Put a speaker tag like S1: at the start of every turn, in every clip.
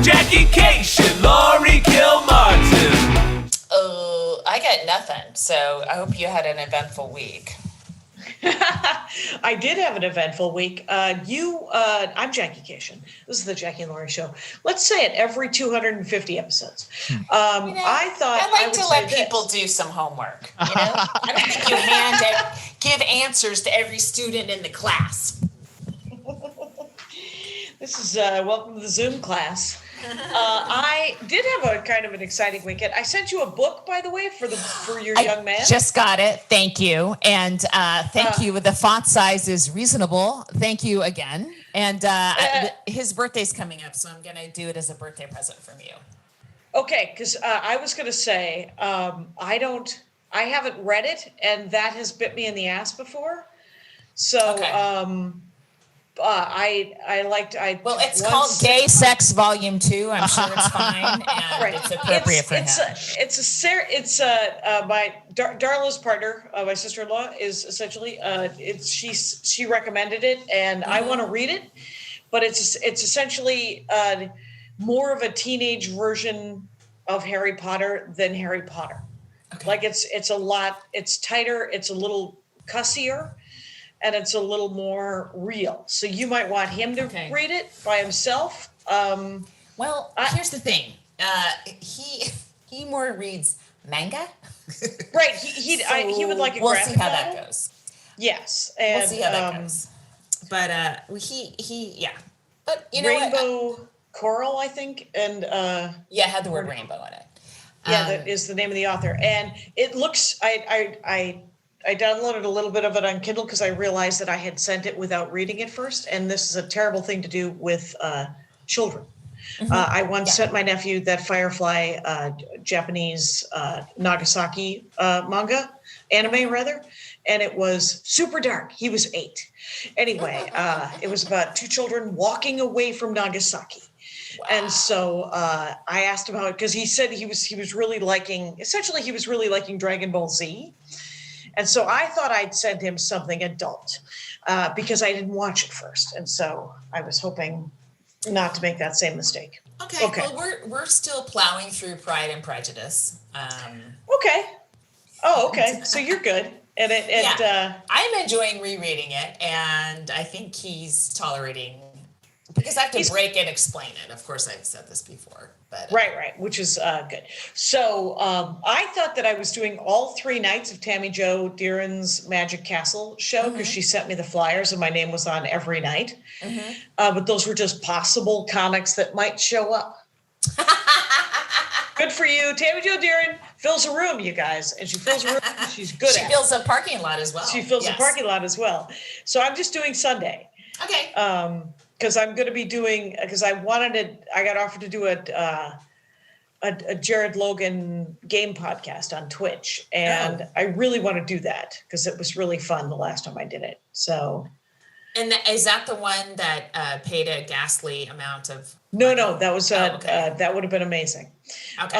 S1: Jackie and Laurie Kilmartin.
S2: Oh, I got nothing. So I hope you had an eventful week.
S3: I did have an eventful week. I'm Jackie Cation. This is the Jackie and Laurie Show. Let's say it every 250 episodes. I
S2: like to let people do some homework. I don't think you give answers to every student in the class.
S3: This is welcome to the Zoom class. I did have a kind of an exciting weekend. I sent you a book, by the way, for your young man.
S2: Just got it. Thank you. And thank you. The font size is reasonable. Thank you again. And his birthday's coming up, so I'm going to do it as a birthday present from you.
S3: Okay, because I was going to say, I haven't read it, and that has bit me in the ass before. So, okay.
S2: It's called Gay Sex Volume 2. I'm sure it's fine, and right. It's appropriate for him.
S3: My Darla's partner, my sister-in-law, is essentially she recommended it, and I want to read it, but it's essentially more of a teenage version of Harry Potter than Harry Potter. Okay. Like it's tighter, it's a little cussier. And it's a little more real. So you might want him to read it by himself.
S2: Here's the thing. He more reads manga.
S3: Right. He would like a graphic novel.
S2: We'll see how that goes.
S3: Yes. And,
S2: we'll see how that goes. But yeah. But
S3: Rainbow Coral, I think. And
S2: it had the word rainbow in it.
S3: Yeah, that is the name of the author. And it looks I downloaded a little bit of it on Kindle because I realized that I had sent it without reading it first. And this is a terrible thing to do with children. Mm-hmm. I once sent my nephew that Firefly Japanese Nagasaki anime rather. And it was super dark. He was 8. Anyway, it was about 2 children walking away from Nagasaki. Wow. And so I asked him how it, because he said he was really liking Dragon Ball Z. And so I thought I'd send him something adult because I didn't watch it first. And so I was hoping not to make that same mistake.
S2: Okay. Well, we're still plowing through Pride and Prejudice.
S3: Okay. Oh, okay. So you're good. And
S2: I'm enjoying rereading it, and I think he's tolerating because I have to break and explain it. Of course, I've said this before. But,
S3: right, which is good. So I thought that I was doing all 3 nights of Tammy Jo Deeran's Magic Castle show because she sent me the flyers and my name was on every night. Mm-hmm. But those were just possible comics that might show up. Good for you. Tammy Jo Deeran fills a room, you guys. And she fills a room. She's good at it.
S2: She fills a parking lot as well.
S3: She fills a parking lot as well. So I'm just doing Sunday.
S2: Okay.
S3: Because I'm going to be doing, because I got offered to do a Jared Logan game podcast on Twitch. And I really want to do that because it was really fun the last time I did it. So.
S2: And is that the one that paid a ghastly amount of?
S3: No, that was, that would have been amazing.
S2: Okay.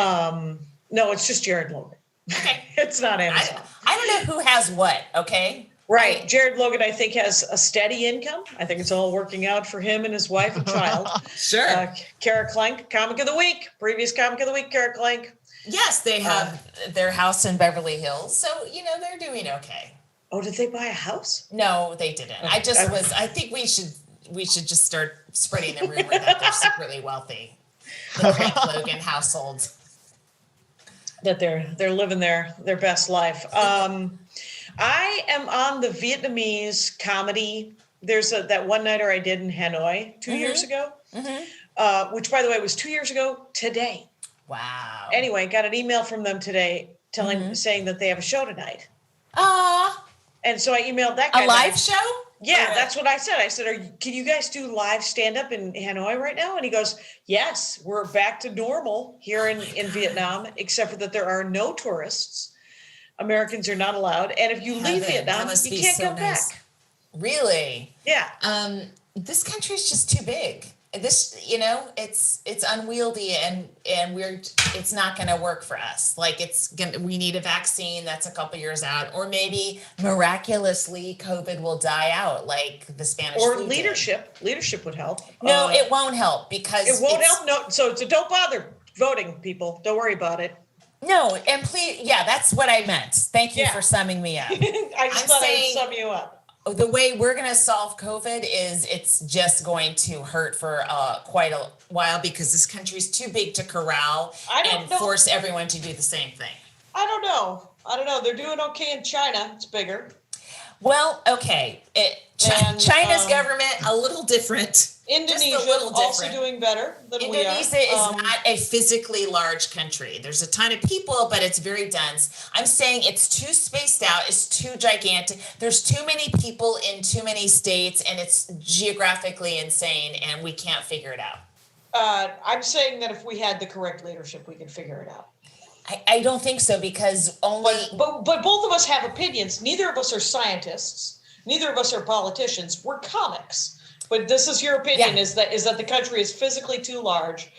S3: No, it's just Jared Logan.
S2: Okay.
S3: It's not Amazon.
S2: I don't know who has what, okay?
S3: Right. Jared Logan, I think, has a steady income. I think it's all working out for him and his wife and child.
S2: Sure.
S3: Kara Klenk, Comic of the Week. Previous Comic of the Week, Kara Klenk.
S2: Yes, they have their house in Beverly Hills. So, they're doing okay.
S3: Oh, did they buy a house?
S2: No, they didn't. I think we should just start spreading the rumor that they're secretly wealthy. The Frank Logan household.
S3: That they're living their best life. I am on the Vietnamese comedy. There's that one-nighter I did in Hanoi 2 years ago, which, by the way, was 2 years ago today.
S2: Wow.
S3: Anyway, got an email from them today saying that they have a show tonight. And so I emailed that guy.
S2: A live show?
S3: Yeah, that's what I said. I said, can you guys do live stand-up in Hanoi right now? And he goes, yes, we're back to normal here in Vietnam, except for that there are no tourists. Americans are not allowed. And if you leave Vietnam, you can't come back.
S2: Really?
S3: Yeah.
S2: This country is just too big. this, it's unwieldy and it's not going to work for us. Like we need a vaccine that's a couple years out, or maybe miraculously COVID will die out like the Spanish
S3: Or
S2: flu did.
S3: Leadership would help.
S2: No, it won't help because
S3: it won't help. No, so don't bother voting, people. Don't worry about it.
S2: No, and please, yeah, that's what I meant. Thank you for summing me up.
S3: I just thought I'd sum you up.
S2: The way we're going to solve COVID is it's just going to hurt for quite a while because this country's too big to corral and force everyone to do the same thing.
S3: I don't know. They're doing okay in China. It's bigger.
S2: Well, okay. China's government, a little different.
S3: Indonesia also doing better than we are.
S2: Indonesia is not a physically large country. There's a ton of people, but it's very dense. I'm saying it's too spaced out. It's too gigantic. There's too many people in too many states, and it's geographically insane, and we can't figure it out.
S3: I'm saying that if we had the correct leadership, we could figure it out.
S2: I don't think so because only...
S3: But both of us have opinions. Neither of us are scientists. Neither of us are politicians. We're comics. But this is your opinion, is that the country is physically too large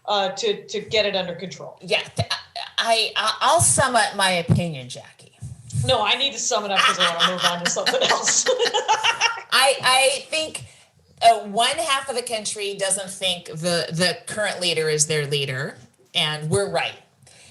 S3: to get it under control.
S2: Yeah, I'll sum up my opinion, Jackie.
S3: No, I need to sum it up because I want to move on to something else.
S2: I think one half of the country doesn't think the current leader is their leader, and we're right.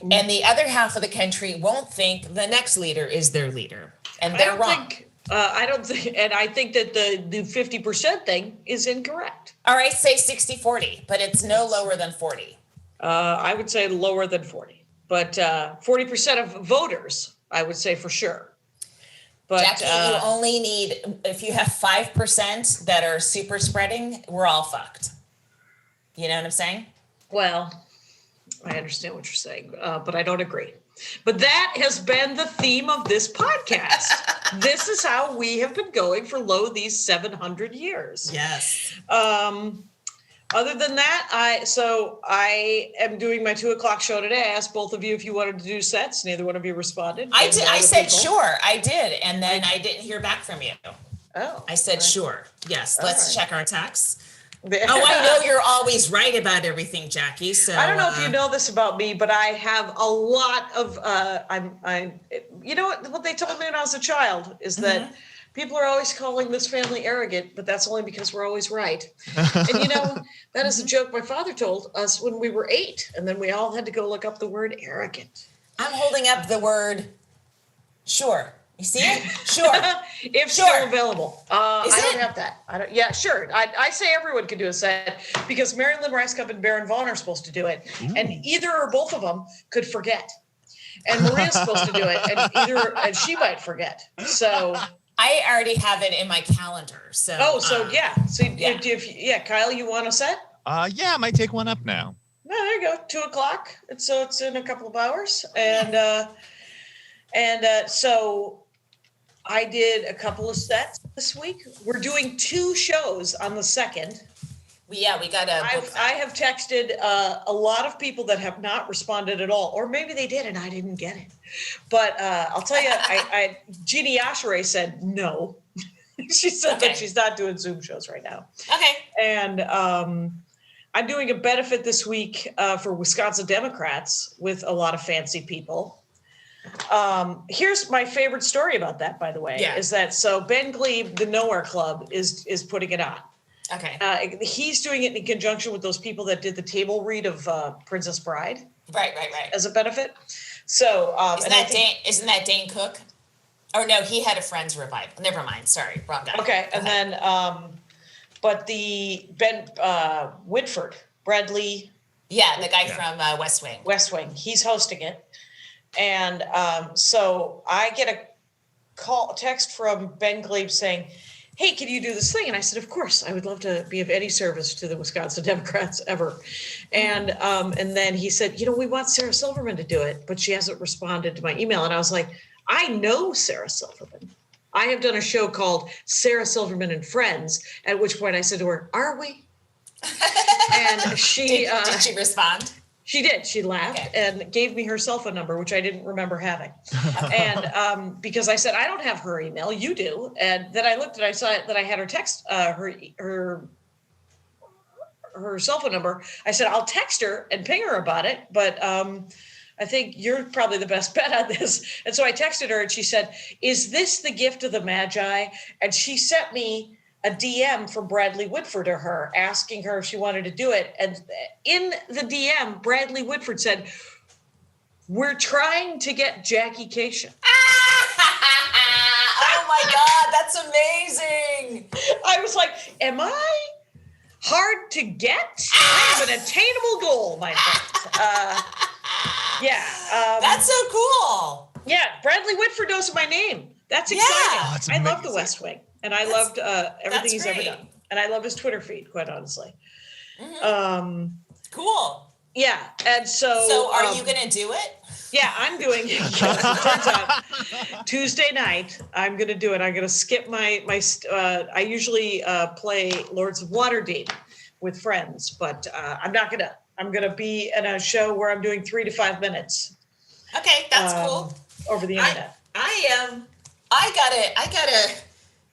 S2: And the other half of the country won't think the next leader is their leader, and they're wrong.
S3: I don't think, and I think that the 50% thing is incorrect.
S2: All right, say 60-40, but it's no lower than 40.
S3: I would say lower than 40, but 40% of voters, I would say for sure. But
S2: Jackie, you only need, if you have 5% that are super spreading, we're all fucked. You know what I'm saying?
S3: Well, I understand what you're saying, but I don't agree. But that has been the theme of this podcast. This is how we have been going for these 700 years.
S2: Yes.
S3: Other than that, I am doing my 2:00 show today. I asked both of you if you wanted to do sets. Neither one of you responded.
S2: I did. I said sure. I did, and then I didn't hear back from you.
S3: Oh.
S2: I said sure. Yes. Let's check our texts.
S3: Oh,
S2: I know you're always right about everything, Jackie. So
S3: I don't know if you know this about me, but I have a lot of you know what they told me when I was a child is that people are always calling this family arrogant, but that's only because we're always right. And that is a joke my father told us when we were 8, and then we all had to go look up the word arrogant.
S2: I'm holding up the word sure. You see it? Sure.
S3: If
S2: sure.
S3: Still available. I don't have that. Yeah, sure. I say everyone can do a set because Mary Lynn Rice Cup and Baron Vaughn are supposed to do it. Ooh. And either or both of them could forget. And Maria's supposed to do it. And she might forget. So
S2: I already have it in my calendar. So
S3: yeah. So Kyle, you want a set?
S4: Yeah, I might take one up now.
S3: No, there you go. 2:00. So it's in a couple of hours. So I did a couple of sets this week. We're doing 2 shows on the 2nd.
S2: We got a.
S3: I have texted a lot of people that have not responded at all, or maybe they did and I didn't get it. But I'll tell you, Jeannie Ashere said no. She said that she's not doing Zoom shows right now.
S2: Okay.
S3: And I'm doing a benefit this week for Wisconsin Democrats with a lot of fancy people. Here's my favorite story about that, by the way, is that Ben Glebe, the Nowhere Club, is putting it on.
S2: Okay.
S3: He's doing it in conjunction with those people that did the table read of Princess Bride.
S2: Right.
S3: As a benefit. So
S2: isn't that Dane Cook? Oh no, he had a Friends revival. Never mind. Sorry, wrong guy.
S3: Okay, and then but the Ben Whitford, Bradley.
S2: Yeah, the guy from West Wing.
S3: West Wing. He's hosting it. And so I get a text from Ben Glebe saying, hey, can you do this thing? And I said, of course, I would love to be of any service to the Wisconsin Democrats ever. And then he said, we want Sarah Silverman to do it, but she hasn't responded to my email. And I was like, I know Sarah Silverman. I have done a show called Sarah Silverman and Friends, at which point I said to her, are we? And she...
S2: did she respond?
S3: She did. She laughed and gave me her cell phone number, which I didn't remember having. And because I said, I don't have her email, you do. And then I looked and I saw that I had her text, her her cell phone number. I said, I'll text her and ping her about it. But I think you're probably the best bet on this. And so I texted her and she said, is this the gift of the Magi? And she sent me a DM from Bradley Whitford to her, asking her if she wanted to do it. And in the DM, Bradley Whitford said, we're trying to get Jackie Cation.
S2: Oh my God, that's amazing.
S3: I was like, am I hard to get? I have an attainable goal, my friend.
S2: That's so cool.
S3: Yeah, Bradley Whitford knows my name. That's
S2: Yeah.
S3: exciting.
S4: Oh, that's
S3: I love The
S4: amazing.
S3: West Wing, and I loved everything
S2: that's
S3: he's ever
S2: great.
S3: done. And I love his Twitter feed, quite honestly.
S2: Cool.
S3: Yeah, and so...
S2: So are you going to do it?
S3: Yeah, I'm doing it. Yes, it turns out Tuesday night, I'm going to do it. I'm going to skip my I usually play Lords of Waterdeep with friends, but I'm not going to. I'm going to be in a show where I'm doing 3 to 5 minutes.
S2: Okay, that's cool.
S3: Over the internet.
S2: I got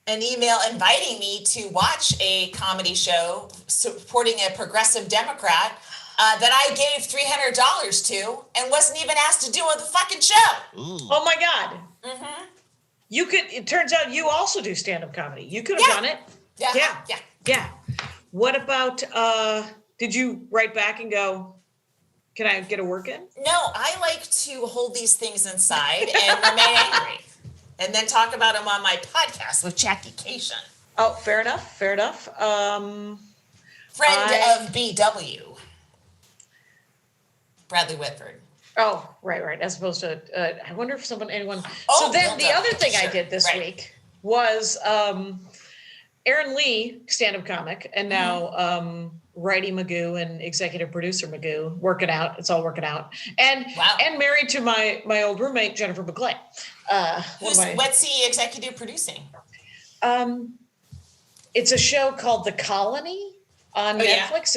S2: an email inviting me to watch a comedy show supporting a progressive Democrat that I gave $300 to and wasn't even asked to do on the fucking show.
S4: Ooh.
S3: Oh my God. Mm-hmm. You could. It turns out you also do stand-up comedy. You could have done it. Yeah. What about? Did you write back and go, can I get a work in?
S2: No, I like to hold these things inside and remain angry, and then talk about them on my podcast with Jackie Cation,
S3: Oh, fair enough.
S2: friend of BW, Bradley Whitford.
S3: Oh, right. As opposed to, I wonder if anyone.
S2: Oh,
S3: so then
S2: well
S3: the
S2: done.
S3: other thing I
S2: Sure.
S3: did this
S2: Right.
S3: week was Aaron Lee, stand-up comic, and now Righty Magoo and executive producer Magoo, working out. It's all working out, and
S2: Wow.
S3: and married to my old roommate Jennifer McClain.
S2: What's he executive producing?
S3: It's a show called The Colony on Netflix.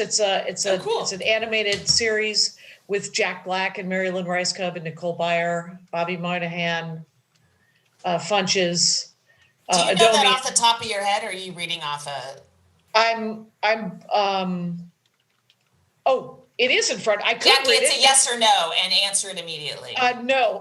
S2: Cool.
S3: It's an animated series with Jack Black and Mary Lynn Ricecub and Nicole Byer, Bobby Moynihan, Funches.
S2: Do you know that
S3: Adomi.
S2: off the top of your head, or are you reading off a?
S3: It is in front. I could
S2: Jackie,
S3: read
S2: it's
S3: it.
S2: a yes or no, and answer it immediately.
S3: No,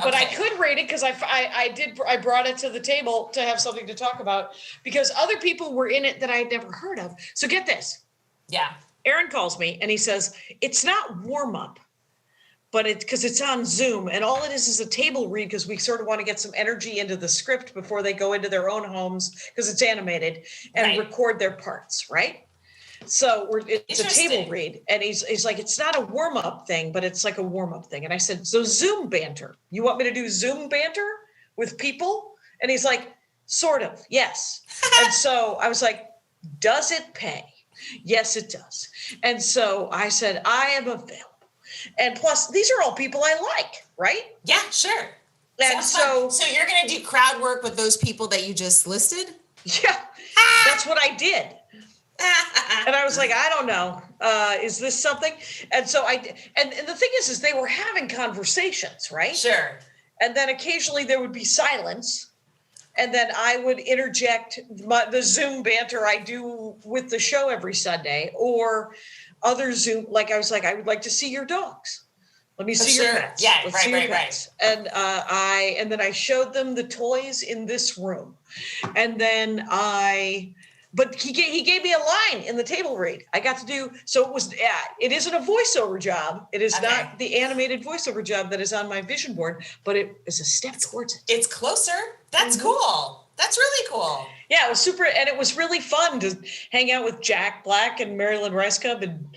S3: but I
S2: Okay.
S3: could read it because I brought it to the table to have something to talk about because other people were in it that I had never heard of. So get this.
S2: Yeah.
S3: Aaron calls me and he says, it's not warm up, but because it's on Zoom and all it is a table read because we sort of want to get some energy into the script before they go into their own homes because it's animated and
S2: Right.
S3: record their parts, right? So it's a table
S2: Interesting.
S3: read and he's like, it's not a warm up thing, but it's like a warm up thing. And I said, so Zoom banter, you want me to do Zoom banter with people? And he's like, sort of, yes. And so I was like, does it pay? Yes, it does. And so I said, I am available. And plus, these are all people I like, right?
S2: Yeah, sure.
S3: And
S2: Sounds fun. So you're going to do crowd work with those people that you just listed?
S3: yeah, that's what I did. And I was like, I don't know. Is this something? And so and the thing is they were having conversations, right?
S2: Sure.
S3: And then occasionally there would be silence. And then I would interject the Zoom banter I do with the show every Sunday or other Zoom. Like I was like, I would like to see your dogs. Let me see your pets.
S2: Yeah,
S3: Let's see your
S2: right.
S3: pets. And then I showed them the toys in this room. And then but he gave me a line in the table read. I got to do, so it isn't a voiceover job. It is not the animated voiceover job that is on my vision board, but it is a step towards it.
S2: It's closer. That's cool. That's really cool.
S3: Yeah, it was super, and it was really fun to hang out with Jack Black and Marilyn Ricecub and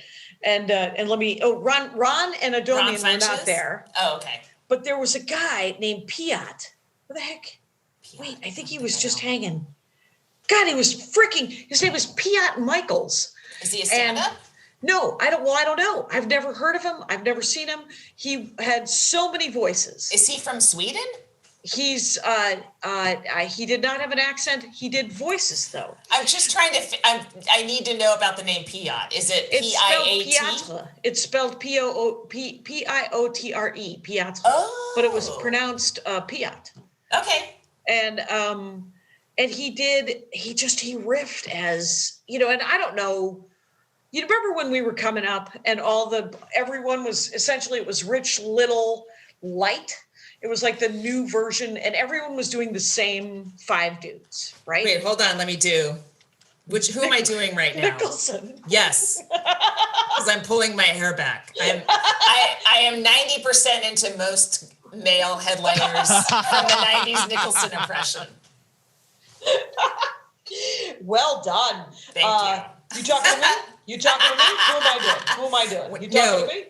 S3: Ron and Adomian were not there.
S2: Oh, okay.
S3: But there was a guy named Piat. Where the heck? Wait, I think he was just hanging. God, he was freaking, his name was Piat Michaels.
S2: Is he a stand-up?
S3: No, I don't know. I've never heard of him. I've never seen him. He had so many voices.
S2: Is he from Sweden?
S3: He's he did not have an accent. He did voices though.
S2: I'm just trying to, I need to know about the name Piat. Is it P-I-A-T?
S3: Piatre. It's spelled P-I-O-T-R-E, Piatre.
S2: Oh.
S3: But it was pronounced Piat.
S2: Okay.
S3: And he riffed as, and I don't know You remember when we were coming up and everyone was essentially, it was Rich Little Light. It was like the new version and everyone was doing the same 5 dudes, right?
S2: Wait, hold on. Let me do. Who am I doing right now?
S3: Nicholson.
S2: Yes. Because I'm pulling my hair back. I am 90% into most male headliners from the 90s Nicholson impression.
S3: Well done.
S2: Thank you.
S3: You talking to me? You talking to me? Who am I doing? You talking to me?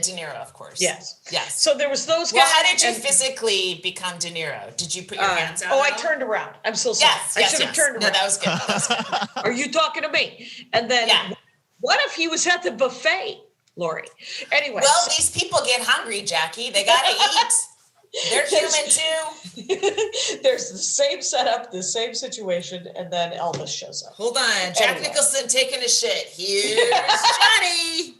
S2: De Niro, of course.
S3: Yes.
S2: Yes.
S3: So there was those guys.
S2: Well, how did you physically become De Niro? Did you put your hands out?
S3: Oh, I turned around. I'm so sorry.
S2: Yes,
S3: I should have turned around.
S2: No, that was good.
S3: Are you talking to me? And then
S2: Yeah.
S3: what if he was at the buffet, Laurie? Anyway.
S2: Well, these people get hungry, Jackie. They gotta eat. They're human too.
S3: There's the same setup, the same situation, and then Elvis shows up.
S2: Hold on. Jack Nicholson taking a shit. Here's Johnny.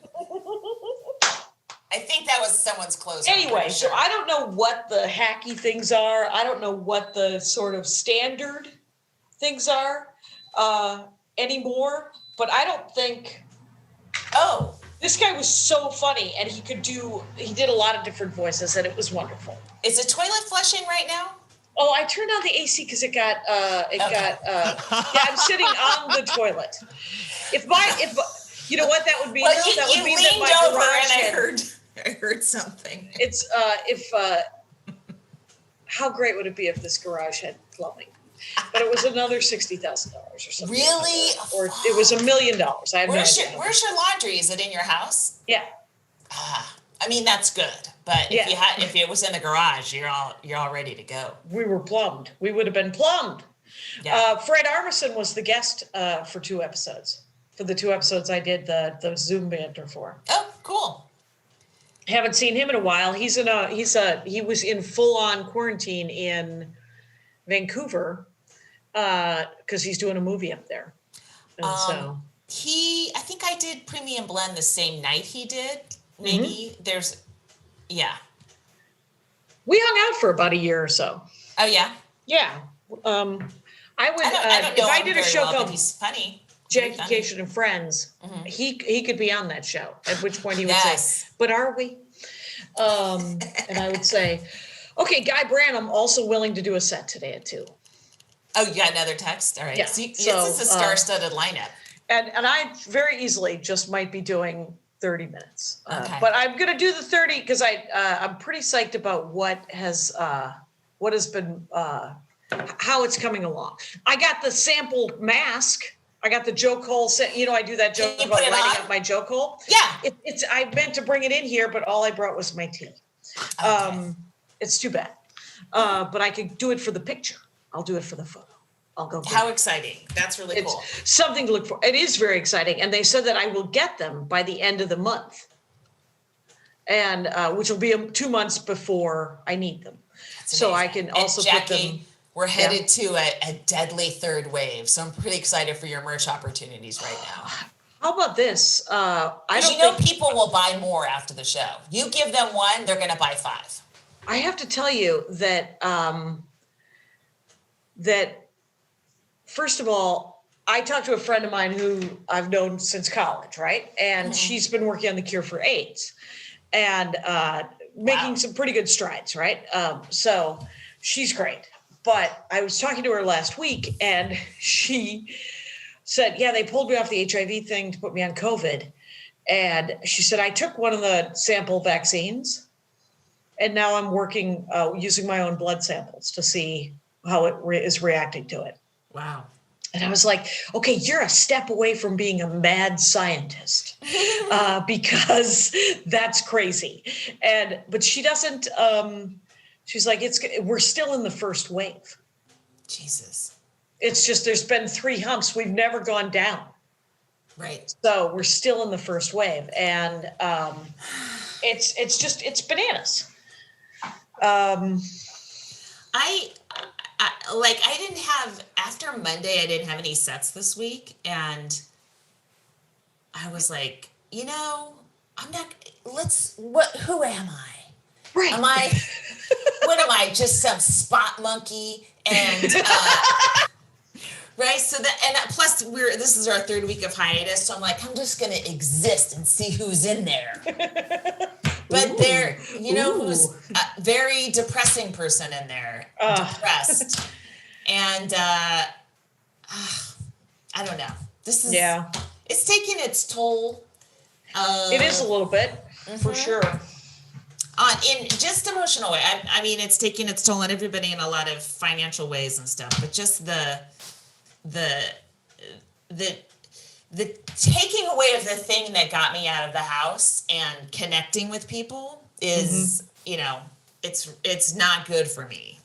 S2: I think that was someone's clothes.
S3: Anyway, so I don't know what the hacky things are. I don't know what the sort of standard things are anymore. But I don't think.
S2: Oh,
S3: this guy was so funny, and he did a lot of different voices, and it was wonderful.
S2: is the toilet flushing right now?
S3: Oh, I turned on the AC because yeah, I'm sitting on the toilet. If you know what that would be?
S2: Well,
S3: that would
S2: you
S3: mean
S2: leaned
S3: that my
S2: over
S3: garage
S2: and I heard something.
S3: It's how great would it be if this garage had plumbing? But it was another $60,000 or something.
S2: Really?
S3: Or it was $1 million. I have
S2: Where's
S3: no
S2: your
S3: idea.
S2: Where's your laundry? Is it in your house?
S3: Yeah.
S2: I mean, that's good. But if it was in the garage, you're all ready to go.
S3: We were plumbed. We would have been plumbed.
S2: Yeah.
S3: Fred Armisen was the guest for 2 episodes. For the 2 episodes I did the Zoom banter for.
S2: Oh, cool.
S3: Haven't seen him in a while. He was in full-on quarantine in Vancouver because he's doing a movie up there. And so
S2: I think I did Premium Blend the same night he did. Maybe
S3: we hung out for about a year or so.
S2: Oh yeah.
S3: Yeah. I went.
S2: I don't know.
S3: If I did a show called
S2: he's funny.
S3: Jackie, Cation, and Friends, he could be on that show. At which point he would say, "But are we?" And I would say, "Okay, Guy Branum also willing to do a set today at 2."
S2: Oh, you got another text? All right.
S3: Yeah.
S2: So this is a star-studded lineup.
S3: And I very easily just might be doing 30 minutes.
S2: Okay.
S3: But I'm going to do the 30 because I'm pretty psyched about what has been, how it's coming along. I got the sample mask. I got the joke hole set. I do that joke about lighting up my joke hole.
S2: Yeah.
S3: I meant to bring it in here, but all I brought was my tea.
S2: Okay.
S3: It's too bad. But I could do it for the picture. I'll do it for the photo. I'll go.
S2: How exciting. That's really cool.
S3: It's something to look for. It is very exciting. And they said that I will get them by the end of the month. And which will be 2 months before I need them. So I can also
S2: Jackie,
S3: put them.
S2: We're headed to a deadly third wave. So I'm pretty excited for your merch opportunities right now.
S3: How about this?
S2: People will buy more after the show. You give them 1, they're going to buy 5.
S3: I have to tell you that first of all, I talked to a friend of mine who I've known since college, right? And she's been working on the cure for AIDS and making some pretty good strides, right? So she's great. But I was talking to her last week and she said, yeah, they pulled me off the HIV thing to put me on COVID. And she said, I took one of the sample vaccines and now I'm working using my own blood samples to see how it is reacting to it.
S2: Wow.
S3: And I was like, okay, you're a step away from being a mad scientist because that's crazy. But she doesn't, she's like, we're still in the first wave.
S2: Jesus.
S3: It's just, there's been 3 humps. We've never gone down.
S2: Right.
S3: So we're still in the first wave. And it's bananas.
S2: I didn't have, after Monday, I didn't have any sets this week. And I was like, who am I?
S3: Right.
S2: What am I, just some spot monkey? And Right. So that, and plus this is our 3rd week of hiatus. So I'm like, I'm just going to exist and see who's in there. But there, you know, who's a very depressing person in there, depressed. And, I don't know. This is, it's taking its toll.
S3: It is a little bit, for sure.
S2: In just emotional way. I mean, it's taking its toll on everybody in a lot of financial ways and stuff, but just the taking away of the thing that got me out of the house and connecting with people is, you know, it's not good for me.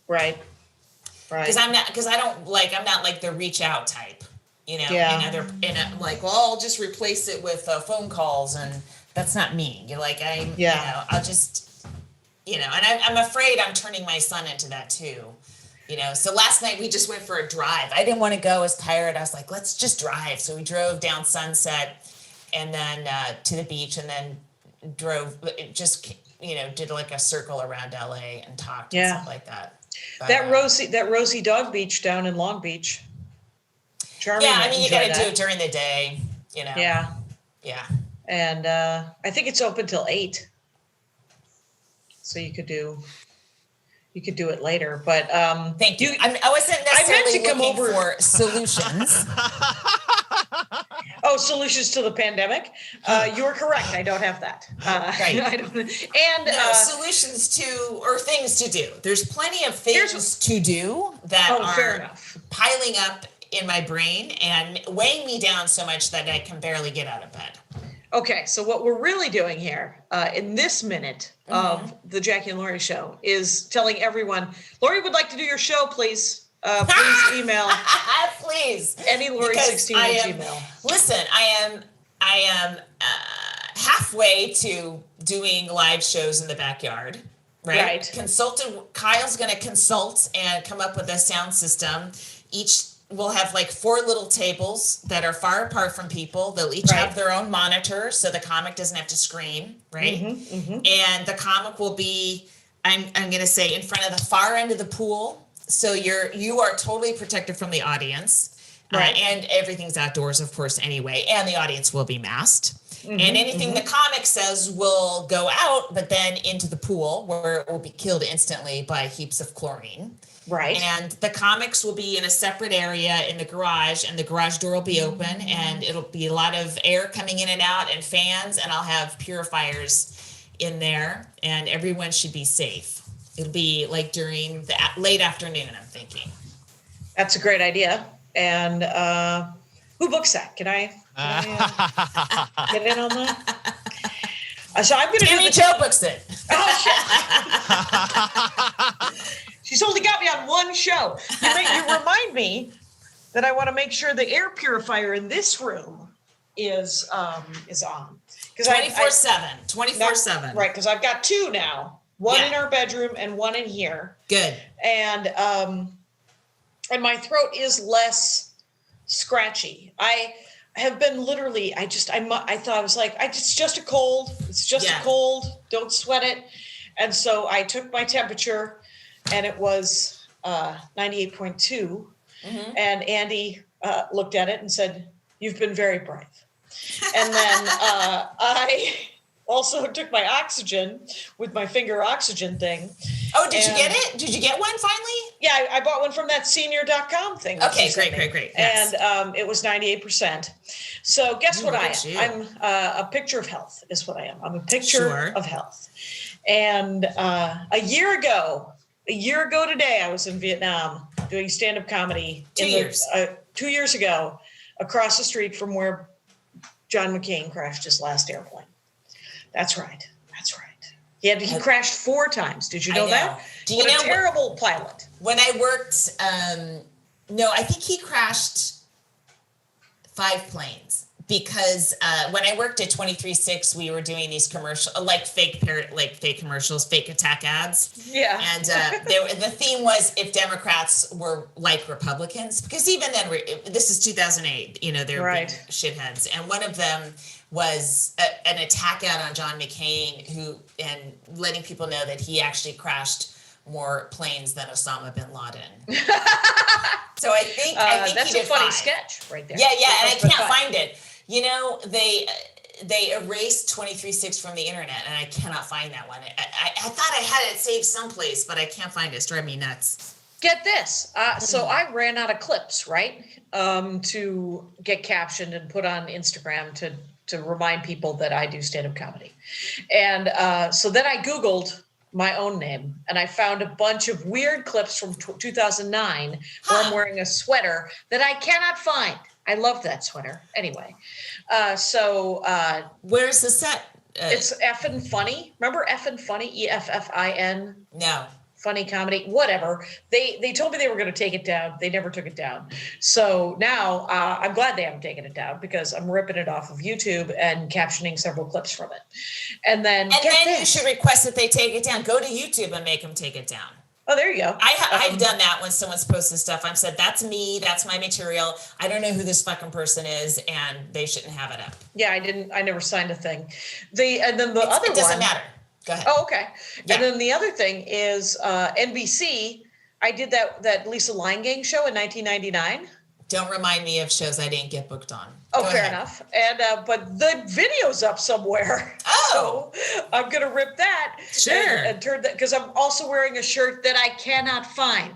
S3: Right.
S2: Because I'm not like the reach out type, you know.
S3: Yeah.
S2: And I'm like, well, I'll just replace it with phone calls, and that's not me. You're like, you know, I'll just, you know, and I'm afraid I'm turning my son into that too. You know, so last night we just went for a drive. I didn't want to go. I was tired. I was like, let's just drive. So we drove down Sunset and then to the beach, and then drove, just, you know, did like a circle around LA and talked and stuff like that. But,
S3: that Rosie Dog Beach down in Long Beach. Charming.
S2: Yeah, I mean, you got to do it during the day, you know.
S3: Yeah.
S2: Yeah.
S3: And I think it's open till 8. So you could do it later, but
S2: thank you. I wasn't necessarily looking for solutions.
S3: Oh, solutions to the pandemic. You are correct. I don't have that.
S2: Right.
S3: I don't, and
S2: solutions to, or things to do. There's plenty of things to do that are piling up in my brain and weighing me down so much that I can barely get out of bed.
S3: Okay, so what we're really doing here in this minute of the Jackie and Laurie show is telling everyone, Laurie would like to do your show, please. Please email.
S2: Please.
S3: AnyLaurie16 at Gmail.
S2: Listen, I am halfway to doing live shows in the backyard. Right. Kyle's going to consult and come up with a sound system. We'll have like 4 little tables that are far apart from people. They'll each have their own monitor, so the comic doesn't have to scream, right? And the comic will be, I'm going to say, in front of the far end of the pool. So you are totally protected from the audience. And everything's outdoors, of course, anyway. And the audience will be masked. And anything the comic says will go out, but then into the pool, where it will be killed instantly by heaps of chlorine.
S3: Right.
S2: And the comics will be in a separate area in the garage, and the garage door will be open, and it'll be a lot of air coming in and out and fans, and I'll have purifiers in there, and everyone should be safe. It'll be like during the late afternoon, I'm thinking. That's
S3: a great idea. And who books that? Can I get in on that? So I'm going to
S2: Tammy Jo books it.
S3: Oh, shit. She's only got me on one show. You remind me that I want to make sure the air purifier in this room is on.
S2: 24/7. 24/7.
S3: Right, because I've got 2 now. One in our bedroom and one in here.
S2: Good.
S3: And my throat is less scratchy. I have been literally, I thought, I was like, it's just a cold. It's just a cold. Don't sweat it. And so I took my temperature, and it was 98.2. And Andy looked at it and said, "You've been very brave." And then I also took my oxygen with my finger oxygen thing.
S2: Oh, did you get it? Did you get one finally?
S3: Yeah, I bought one from that senior.com thing.
S2: Okay, great.
S3: Yes. And it was 98%. So guess what I am? I'm a picture of health is what I am. I'm a picture of health. And a year ago today, I was in Vietnam doing stand-up comedy.
S2: 2 years.
S3: 2 years ago, across the street from where John McCain crashed his last airplane. That's right. He crashed 4 times. Did you know that? What a terrible pilot.
S2: When I worked, no, I think he crashed 5 planes. Because when I worked at 23/6, we were doing these fake commercials, fake attack ads.
S3: Yeah.
S2: And the theme was if Democrats were like Republicans, because even then, this is 2008. You know, they're big shitheads, and one of them was an attack ad on John McCain, and letting people know that he actually crashed more planes than Osama bin Laden. So I think
S3: that's
S2: he
S3: a
S2: did
S3: funny
S2: 5.
S3: sketch right there.
S2: Yeah, and I
S3: That's been
S2: can't
S3: fun.
S2: find it. You know, they erased 23-6 from the internet, and I cannot find that one. I thought I had it saved someplace, but I can't find it. It's driving me nuts.
S3: Get this. So I ran out of clips, right? To get captioned and put on Instagram to remind people that I do stand-up comedy. And so then I Googled my own name, and I found a bunch of weird clips from 2009 where I'm wearing a sweater that I cannot find. I love that sweater. Anyway,
S2: Where's the set?
S3: it's Effin' Funny. Remember Effin' Funny? EFFIN?
S2: No.
S3: Funny comedy, whatever. They told me they were going to take it down. They never took it down. So now I'm glad they haven't taken it down because I'm ripping it off of YouTube and captioning several clips from it. And then
S2: You should request that they take it down. Go to YouTube and make them take it down.
S3: Oh, there you go.
S2: I've done that when someone's posted stuff. I've said, that's me, that's my material. I don't know who this fucking person is, and they shouldn't have it up.
S3: Yeah, I never signed a thing. And then it
S2: doesn't matter. Go ahead.
S3: Oh, okay.
S2: Yeah.
S3: And then the other thing is NBC. I did that Lisa Gang show in 1999.
S2: Don't remind me of shows I didn't get booked on.
S3: Oh,
S2: Go
S3: fair
S2: ahead.
S3: enough. And but the video's up somewhere.
S2: Oh.
S3: So I'm gonna rip that.
S2: Sure.
S3: And turn that because I'm also wearing a shirt that I cannot find.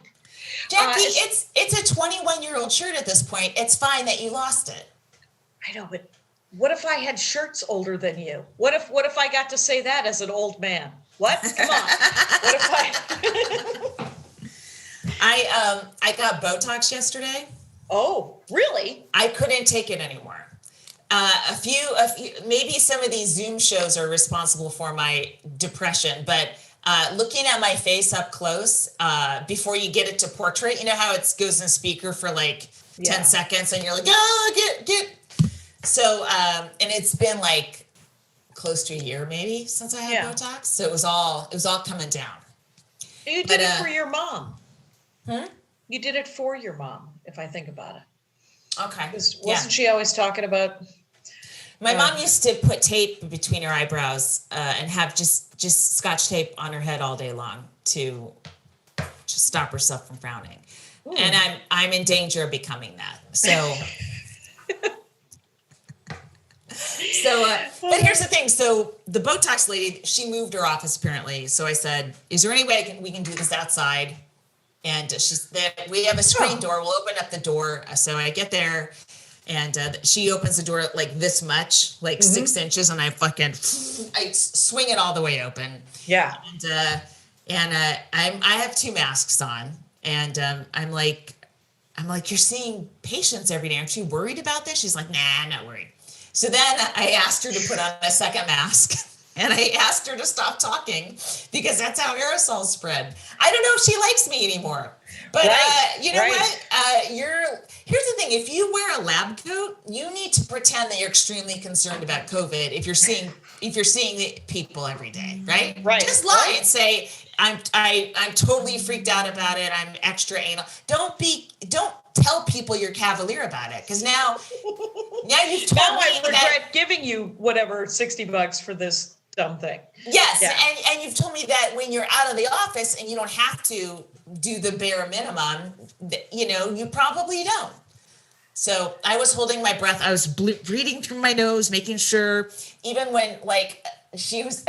S2: Jackie, it's a 21-year-old shirt at this point. It's fine that you lost it.
S3: I know, but what if I had shirts older than you? What if I got to say that as an old man? What? Come on. What if
S2: I got Botox yesterday.
S3: Oh, really?
S2: I couldn't take it anymore. A few, maybe some of these Zoom shows are responsible for my depression, but looking at my face up close, before you get it to portrait, you know how it goes in speaker for like 10 seconds and you're like, get. So, and it's been like close to a year maybe since I had Botox. So it was all coming down.
S3: You did it for your mom. You did it for your mom, if I think about it.
S2: Okay.
S3: Wasn't she always talking about?
S2: My mom used to put tape between her eyebrows and have just Scotch tape on her head all day long to stop herself from frowning. Ooh. And I'm in danger of becoming that. So. But here's the thing. So the Botox lady, she moved her office apparently. So I said, "Is there any way we can do this outside?" And we have a screen door. We'll open up the door. So I get there, and she opens the door like this much, like 6 inches, and I swing it all the way open.
S3: Yeah.
S2: And I have 2 masks on, and I'm like, "You're seeing patients every day. Aren't you worried about this?" She's like, "Nah, I'm not worried." So then I asked her to put on a second mask. And I asked her to stop talking because that's how aerosols spread. I don't know if she likes me anymore. But you know what? Here's the thing. If you wear a lab coat, you need to pretend that you're extremely concerned about COVID if you're seeing the people every day, right?
S3: Right.
S2: Just lie and say, I'm totally freaked out about it. I'm extra anal. Don't tell people you're cavalier about it. Because now you've told
S3: now
S2: me
S3: I regret giving you whatever $60 for this dumb thing.
S2: Yes, yeah. and you've told me that when you're out of the office and you don't have to do the bare minimum, you probably don't. So I was holding my breath. I was breathing through my nose, making sure. Even when she was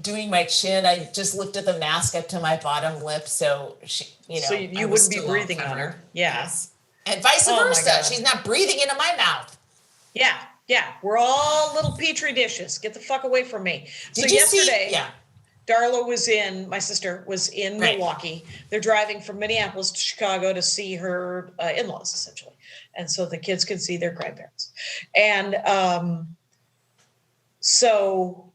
S2: doing my chin, I just lifted the mask up to my bottom lip, so
S3: so you wouldn't be breathing on her. Yeah.
S2: Yes. And vice versa. She's not breathing into my mouth.
S3: Yeah. Yeah, we're all little petri dishes. Get the fuck away from me.
S2: Did you yesterday,
S3: Darla my sister was in Milwaukee. They're driving from Minneapolis to Chicago to see her in-laws, essentially. And so the kids can see their grandparents. And so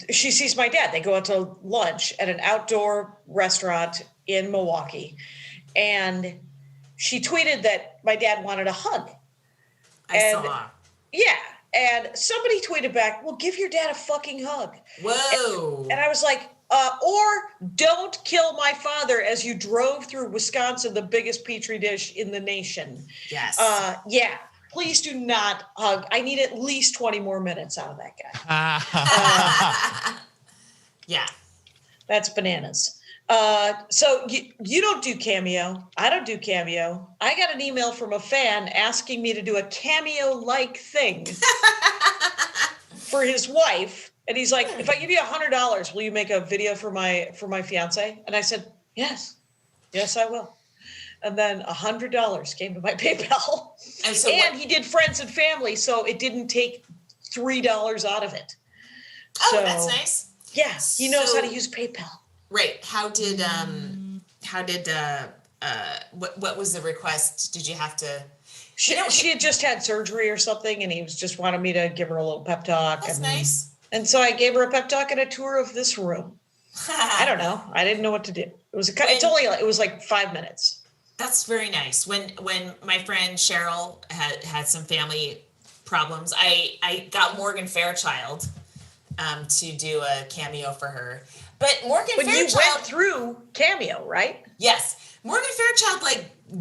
S3: she sees my dad. They go out to lunch at an outdoor restaurant in Milwaukee. And she tweeted that my dad wanted a hug.
S2: I saw.
S3: Yeah. And somebody tweeted back, "Well, give your dad a fucking hug."
S2: Whoa.
S3: And I was like, or don't kill my father as you drove through Wisconsin, the biggest petri dish in the nation.
S2: Yes.
S3: Yeah. Please do not hug. I need at least 20 more minutes out of that guy.
S2: Yeah.
S3: That's bananas. So you don't do Cameo. I don't do Cameo. I got an email from a fan asking me to do a Cameo-like thing for his wife. And he's like, if I give you $100, will you make a video for my fiance? And I said, yes, I will. And then $100 came to my PayPal. And he did friends and family, so it didn't take $3 out of it.
S2: Oh,
S3: So,
S2: that's nice.
S3: yeah, he knows how to use PayPal.
S2: Right. What was the request? Did you have to?
S3: She had just had surgery or something, and he was just wanted me to give her a little pep talk.
S2: That's nice.
S3: And so I gave her a pep talk and a tour of this room. I don't know. I didn't know what to do. It was it was like 5 minutes.
S2: That's very nice. When my friend Cheryl had some family problems, I got Morgan Fairchild to do a cameo for her. But Fairchild,
S3: you went through Cameo, right?
S2: Yes. Morgan Fairchild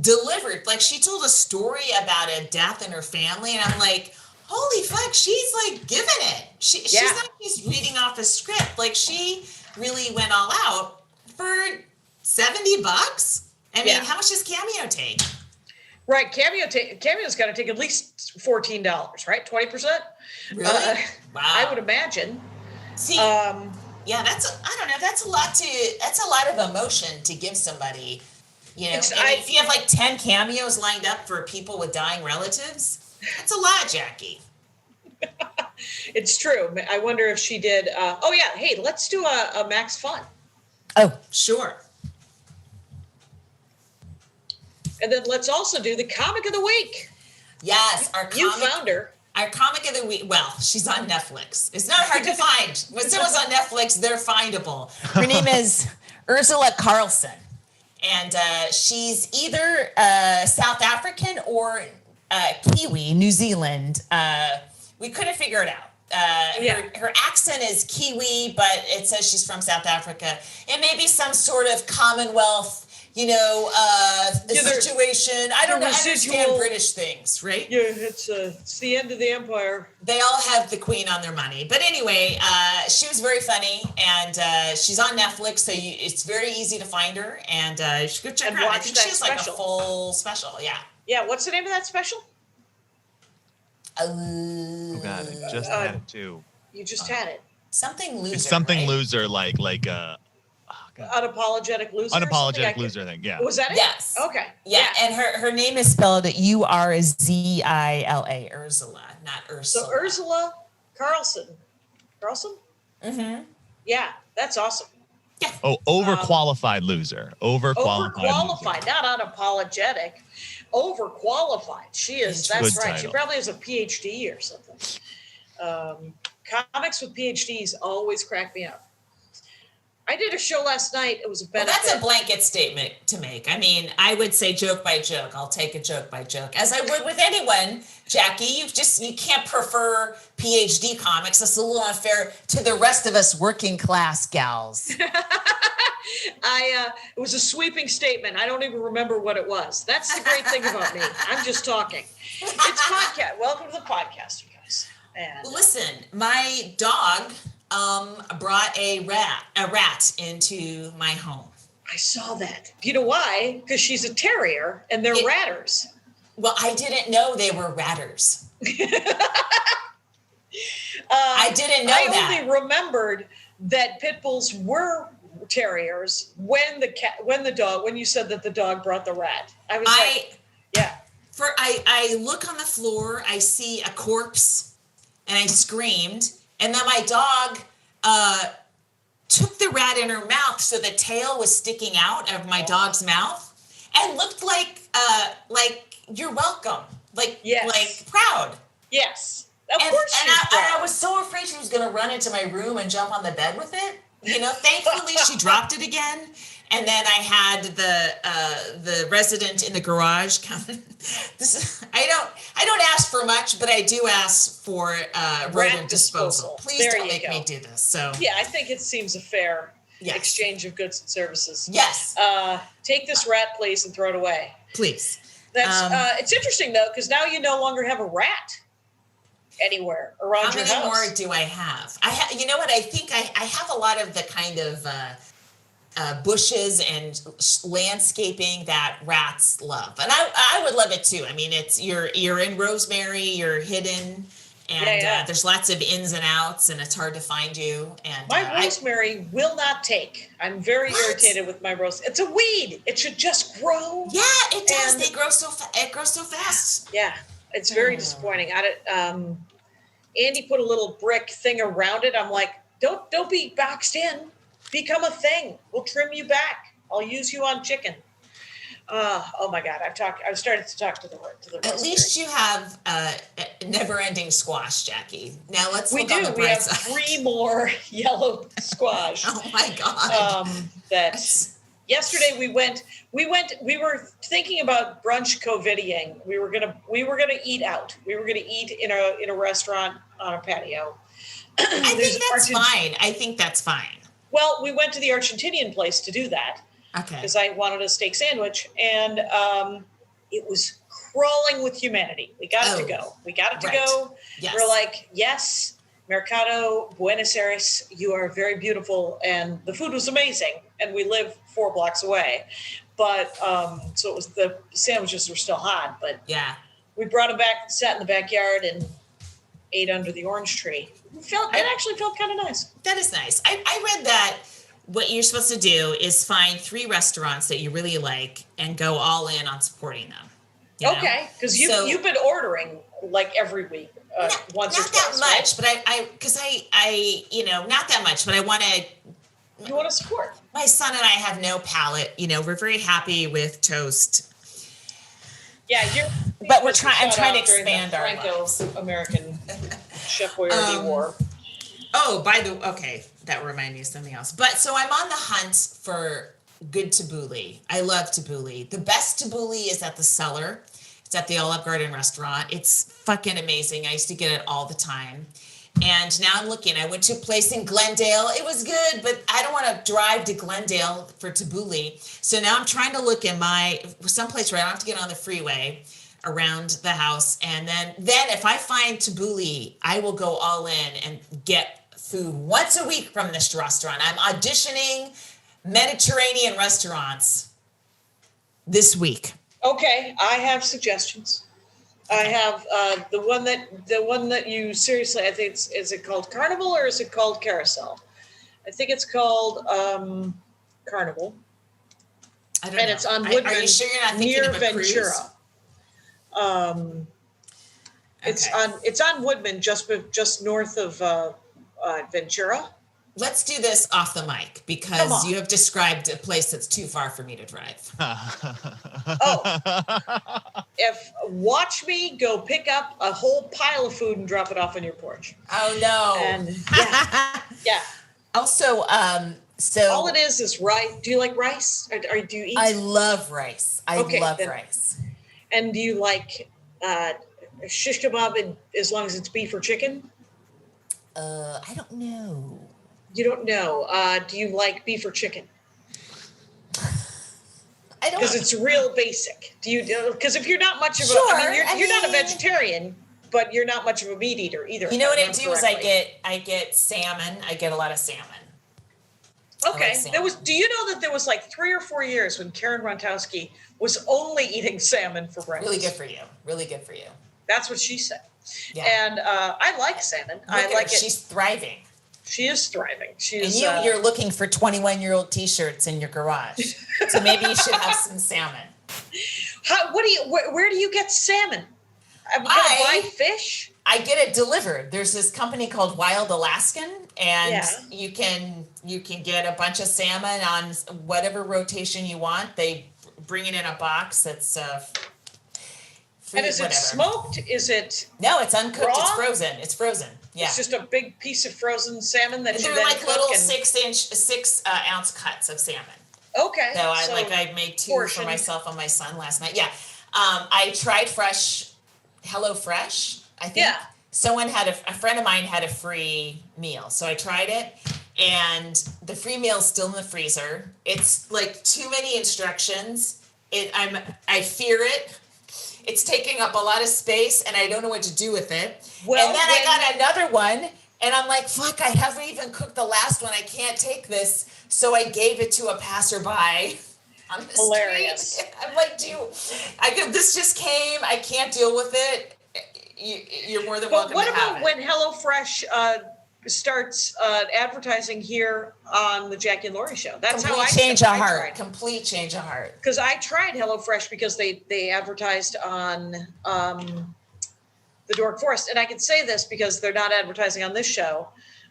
S2: delivered, she told a story about a death in her family, and I'm like, holy fuck, she's giving it. She's not just reading off a script. She really went all out for $70. I mean, how much does Cameo take?
S3: Right, Cameo's got to take at least $14, right? 20%.
S2: Really? Wow.
S3: I would imagine.
S2: See, yeah, that's a lot of emotion to give somebody. If you have 10 cameos lined up for people with dying relatives, that's a lot, Jackie.
S3: It's true. I wonder if she did. Hey, let's do a Max Fun.
S2: Oh, sure.
S3: And then let's also do the Comic of the Week.
S2: Yes,
S3: you found her.
S2: Our Comic of the Week. Well, she's on Netflix. It's not hard to find. When someone's on Netflix, they're findable. Her name is Urzila Carlson, and she's either South African or Kiwi, New Zealand. We couldn't figure it out. Her accent is Kiwi, but it says she's from South Africa. It may be some sort of Commonwealth, situation. I don't understand British things, right?
S3: Yeah, it's the end of the empire.
S2: They all have the Queen on their money. But anyway, she was very funny, and she's on Netflix, so it's very easy to find her, and you should go check her out. I think she has a full special, yeah.
S3: Yeah, what's the name of that special?
S4: Oh God, I just had it too.
S3: You just had it.
S2: Something loser.
S4: It's something
S2: right?
S4: loser, like
S3: Unapologetic loser.
S4: Unapologetic loser thing. Yeah.
S3: Was that it?
S2: Yes.
S3: Okay.
S2: Yeah, and her name is spelled Urzila, Urzila, not Ursula.
S3: So Urzila Carlson. Carlson?
S2: Mm-hmm.
S3: Yeah, that's awesome.
S2: Yeah.
S4: Oh, overqualified loser.
S3: Overqualified, not unapologetic. Overqualified. She is. That's right. Title. She probably has a PhD or something. Comics with PhDs always crack me up. I did a show last night. It was a benefit.
S2: Well, that's a blanket statement to make. I mean, I would say joke by joke. I'll take a joke by joke, as I would with anyone. Jackie, you can't prefer PhD comics. That's a little unfair to the rest of us working class gals.
S3: It was a sweeping statement. I don't even remember what it was. That's the great thing about me. I'm just talking. It's podcast. Welcome to the podcast, you guys. And
S2: listen, my dog brought a rat into my home.
S3: I saw that. You know why? Because she's a terrier and they're ratters.
S2: Well, I didn't know they were ratters. I didn't know that.
S3: I only remembered that pit bulls were terriers when you said that the dog brought the rat. I was
S2: I look on the floor, I see a corpse, and I screamed. And then my dog took the rat in her mouth, so the tail was sticking out of my dog's mouth, and looked like you're welcome, like proud.
S3: Yes, of course.
S2: And I was so afraid she was going to run into my room and jump on the bed with it. Thankfully she dropped it again. And then I had the resident in the garage come. I don't ask for much, but I do ask for rodent disposal. Please don't make me do this. So
S3: yeah, I think it seems a fair exchange of goods and services.
S2: Yes.
S3: Take this rat, please, and throw it away.
S2: Please.
S3: That's it's interesting though, because now you no longer have a rat anywhere around your house.
S2: How many more do I have? You know what? I think I have a lot of the kind of bushes and landscaping that rats love, and I would love it too. I mean, it's you're in rosemary, you're hidden, and there's lots of ins and outs, and it's hard to find you. And
S3: my rosemary will not take. I'm very irritated with my rose. It's a weed. It should just grow.
S2: Yeah, it does. They grow so it grows so fast.
S3: Yeah, it's very disappointing. Andy put a little brick thing around it. I'm like, don't be boxed in. Become a thing. We'll trim you back. I'll use you on chicken. Oh my God! I've started to talk to the
S2: At least you have never-ending squash, Jackie. Now let's
S3: we
S2: look on the
S3: do. We
S2: bright
S3: have
S2: side.
S3: 3 more yellow squash.
S2: Oh my God!
S3: Yesterday we were thinking about brunch COVIDing. We were gonna eat out. We were gonna eat in a restaurant on a patio.
S2: I think that's fine. I think that's fine.
S3: Well, we went to the Argentinian place to do that.
S2: Okay.
S3: Because I wanted a steak sandwich, and it was crawling with humanity. We got it to go. We got it to go.
S2: Yes.
S3: We're like, yes, Mercado, Buenos Aires, you are very beautiful, and the food was amazing. And we live 4 blocks away, but so it was, the sandwiches were still hot. But
S2: yeah,
S3: we brought them back, sat in the backyard, and ate under the orange tree. It actually felt kind of nice.
S2: That is nice. I read that what you're supposed to do is find 3 restaurants that you really like and go all in on supporting them.
S3: Okay, because you've been ordering like every week, once or twice.
S2: Not that much, right? But I not that much, but I want to.
S3: You want to support.
S2: My son and I have no palate. We're very happy with toast.
S3: Yeah,
S2: but I'm trying to expand our
S3: Franco-American Chef Boyardee War.
S2: Oh, that reminded me of something else. But so I'm on the hunt for good tabbouleh. I love tabbouleh. The best tabbouleh is at the Cellar. It's at the Olive Garden restaurant. It's fucking amazing. I used to get it all the time. And now I'm looking. I went to a place in Glendale. It was good, but I don't want to drive to Glendale for tabbouleh. So now I'm trying to look in someplace where I don't have to get on the freeway around the house. And then if I find tabbouleh, I will go all in and get food once a week from this restaurant. I'm auditioning Mediterranean restaurants this week.
S3: Okay, I have suggestions. I have the one that you seriously, I think is it called Carnival or is it called Carousel? I think it's called Carnival.
S2: I don't know.
S3: It's on Woodman.
S2: Are you sure you're not thinking
S3: near
S2: of a
S3: Ventura.
S2: Cruise?
S3: It's on Woodman, just north of Ventura.
S2: Let's do this off the mic because you have described a place that's too far for me to drive.
S3: Watch me go pick up a whole pile of food and drop it off on your porch.
S2: Oh no!
S3: And yeah.
S2: Also, so
S3: all it is rice. Do you like rice? Or do you eat?
S2: I love rice. I love rice.
S3: And do you like shish kebab as long as it's beef or chicken?
S2: I don't know.
S3: You don't know. Do you like beef or chicken?
S2: I don't.
S3: Because it's real basic. Do you? Because if you're not much of you're not a vegetarian, but you're not much of a meat eater either.
S2: You know what I do is I get salmon. I get a lot of salmon.
S3: Okay. Do you know that there was like 3 or 4 years when Karen Rontowski was only eating salmon for breakfast?
S2: Really good for you. Really good for you.
S3: That's what she said.
S2: Yeah.
S3: And I like salmon. I like it.
S2: She's thriving.
S3: She is thriving.
S2: And you're looking for 21-year-old T-shirts in your garage, so maybe you should have some salmon.
S3: Where do you get salmon? I'm gonna buy fish.
S2: I get it delivered. There's this company called Wild Alaskan, and you can get a bunch of salmon on whatever rotation you want. They bring it in a box that's free,
S3: and is it smoked? Is it?
S2: No, it's uncooked.
S3: Raw?
S2: It's frozen. It's frozen. Yeah.
S3: It's just a big piece of frozen salmon that
S2: they're
S3: you then
S2: like
S3: cook
S2: little
S3: and...
S2: 6 ounce cuts of salmon.
S3: Okay.
S2: So I made 2 for myself and my son last night. Yeah. I tried Hello Fresh. I think a friend of mine had a free meal. So I tried it, and the free meal is still in the freezer. It's like too many instructions. I fear it. It's taking up a lot of space, and I don't know what to do with it. Well, and then I got another one, And I'm like, fuck, I haven't even cooked the last one. I can't take this. So I gave it to a passerby on the
S3: Hilarious.
S2: street. I'm like, this just came. I can't deal with it. You're more than welcome
S3: But what
S2: to have
S3: about
S2: it.
S3: when HelloFresh starts advertising here on the Jackie and Laurie show? That's how I
S2: change of
S3: tried.
S2: heart. Complete change of heart.
S3: Because I tried HelloFresh because they advertised on the Dork Forest, and I can say this because they're not advertising on this show,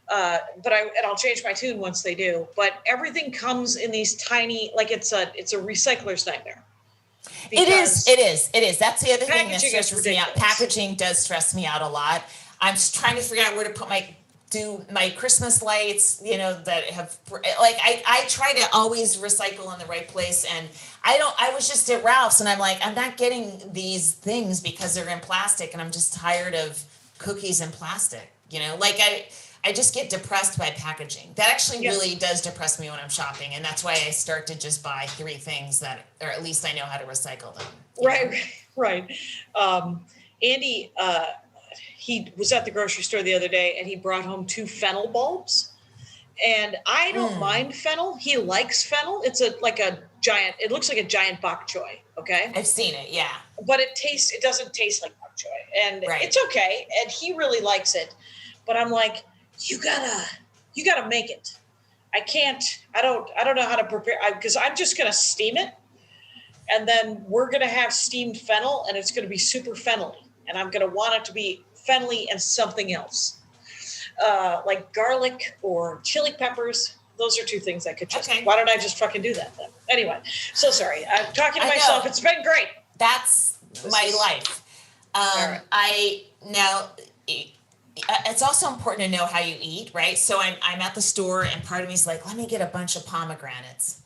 S3: but I'll change my tune once they do. But everything comes in these tiny, like it's a recycler's nightmare.
S2: It is. That's the other thing that
S3: Packaging is
S2: stresses me out.
S3: ridiculous.
S2: Packaging does stress me out a lot. I'm just trying to figure out where to put my Christmas lights, that have, like, I try to always recycle in the right place. And I was just at Ralph's and I'm like, I'm not getting these things because they're in plastic and I'm just tired of cookies in plastic, like I just get depressed by packaging. That actually really does depress me when I'm shopping. And that's why I start to just buy 3 things or at least I know how to recycle them.
S3: Right. Andy, he was at the grocery store the other day and he brought home 2 fennel bulbs. And I don't mind fennel. He likes fennel. It's it looks like a giant bok choy. Okay.
S2: I've seen it. Yeah.
S3: But it doesn't taste like bok choy, and it's okay. And he really likes it. But I'm like, you gotta make it. I don't know how to prepare, because I'm just going to steam it. And then we're going to have steamed fennel and it's going to be super fennel-y. And I'm going to want it to be fennel-y and something else. Like garlic or chili peppers. Those are 2 things I could just, why don't I just fucking do that then? Anyway, so sorry. I'm talking to myself. It's been great.
S2: That's my life. Right. It's also important to know how you eat, right? So I'm at the store and part of me is like, let me get a bunch of pomegranates.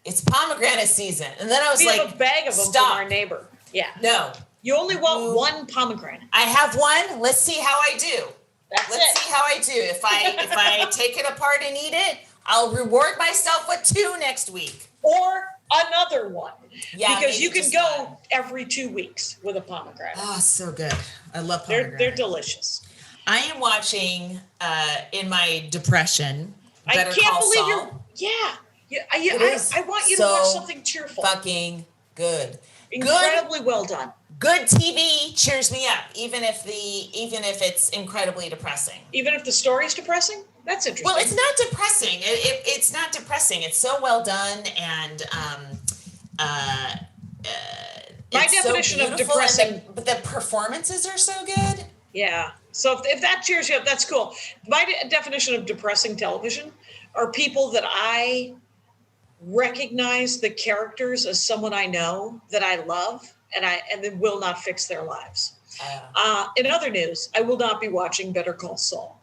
S2: It's pomegranate season. And then I was like,
S3: have a bag of them from our neighbor. Yeah.
S2: No.
S3: You only want 1 pomegranate.
S2: I have 1. Let's see how I do. Let's see how I do. If I take it apart and eat it, I'll reward myself with 2 next week.
S3: Or another one.
S2: Yeah,
S3: because you can go every 2 weeks with a pomegranate.
S2: Oh, so good. I love pomegranates.
S3: They're delicious.
S2: I am watching in my depression. Better
S3: I can't
S2: Call
S3: believe
S2: Saul.
S3: I want you to watch something cheerful.
S2: Fucking good.
S3: Incredibly well done.
S2: Good TV cheers me up, even if it's incredibly depressing.
S3: Even if the story's depressing? That's interesting.
S2: Well, it's not depressing. It's not depressing. It's so well done, and
S3: my definition of depressing,
S2: but the performances are so good.
S3: Yeah. So if that cheers you up, that's cool. My definition of depressing television are people that I recognize the characters as someone I know that I love, and then will not fix their lives. In other news, I will not be watching Better Call Saul.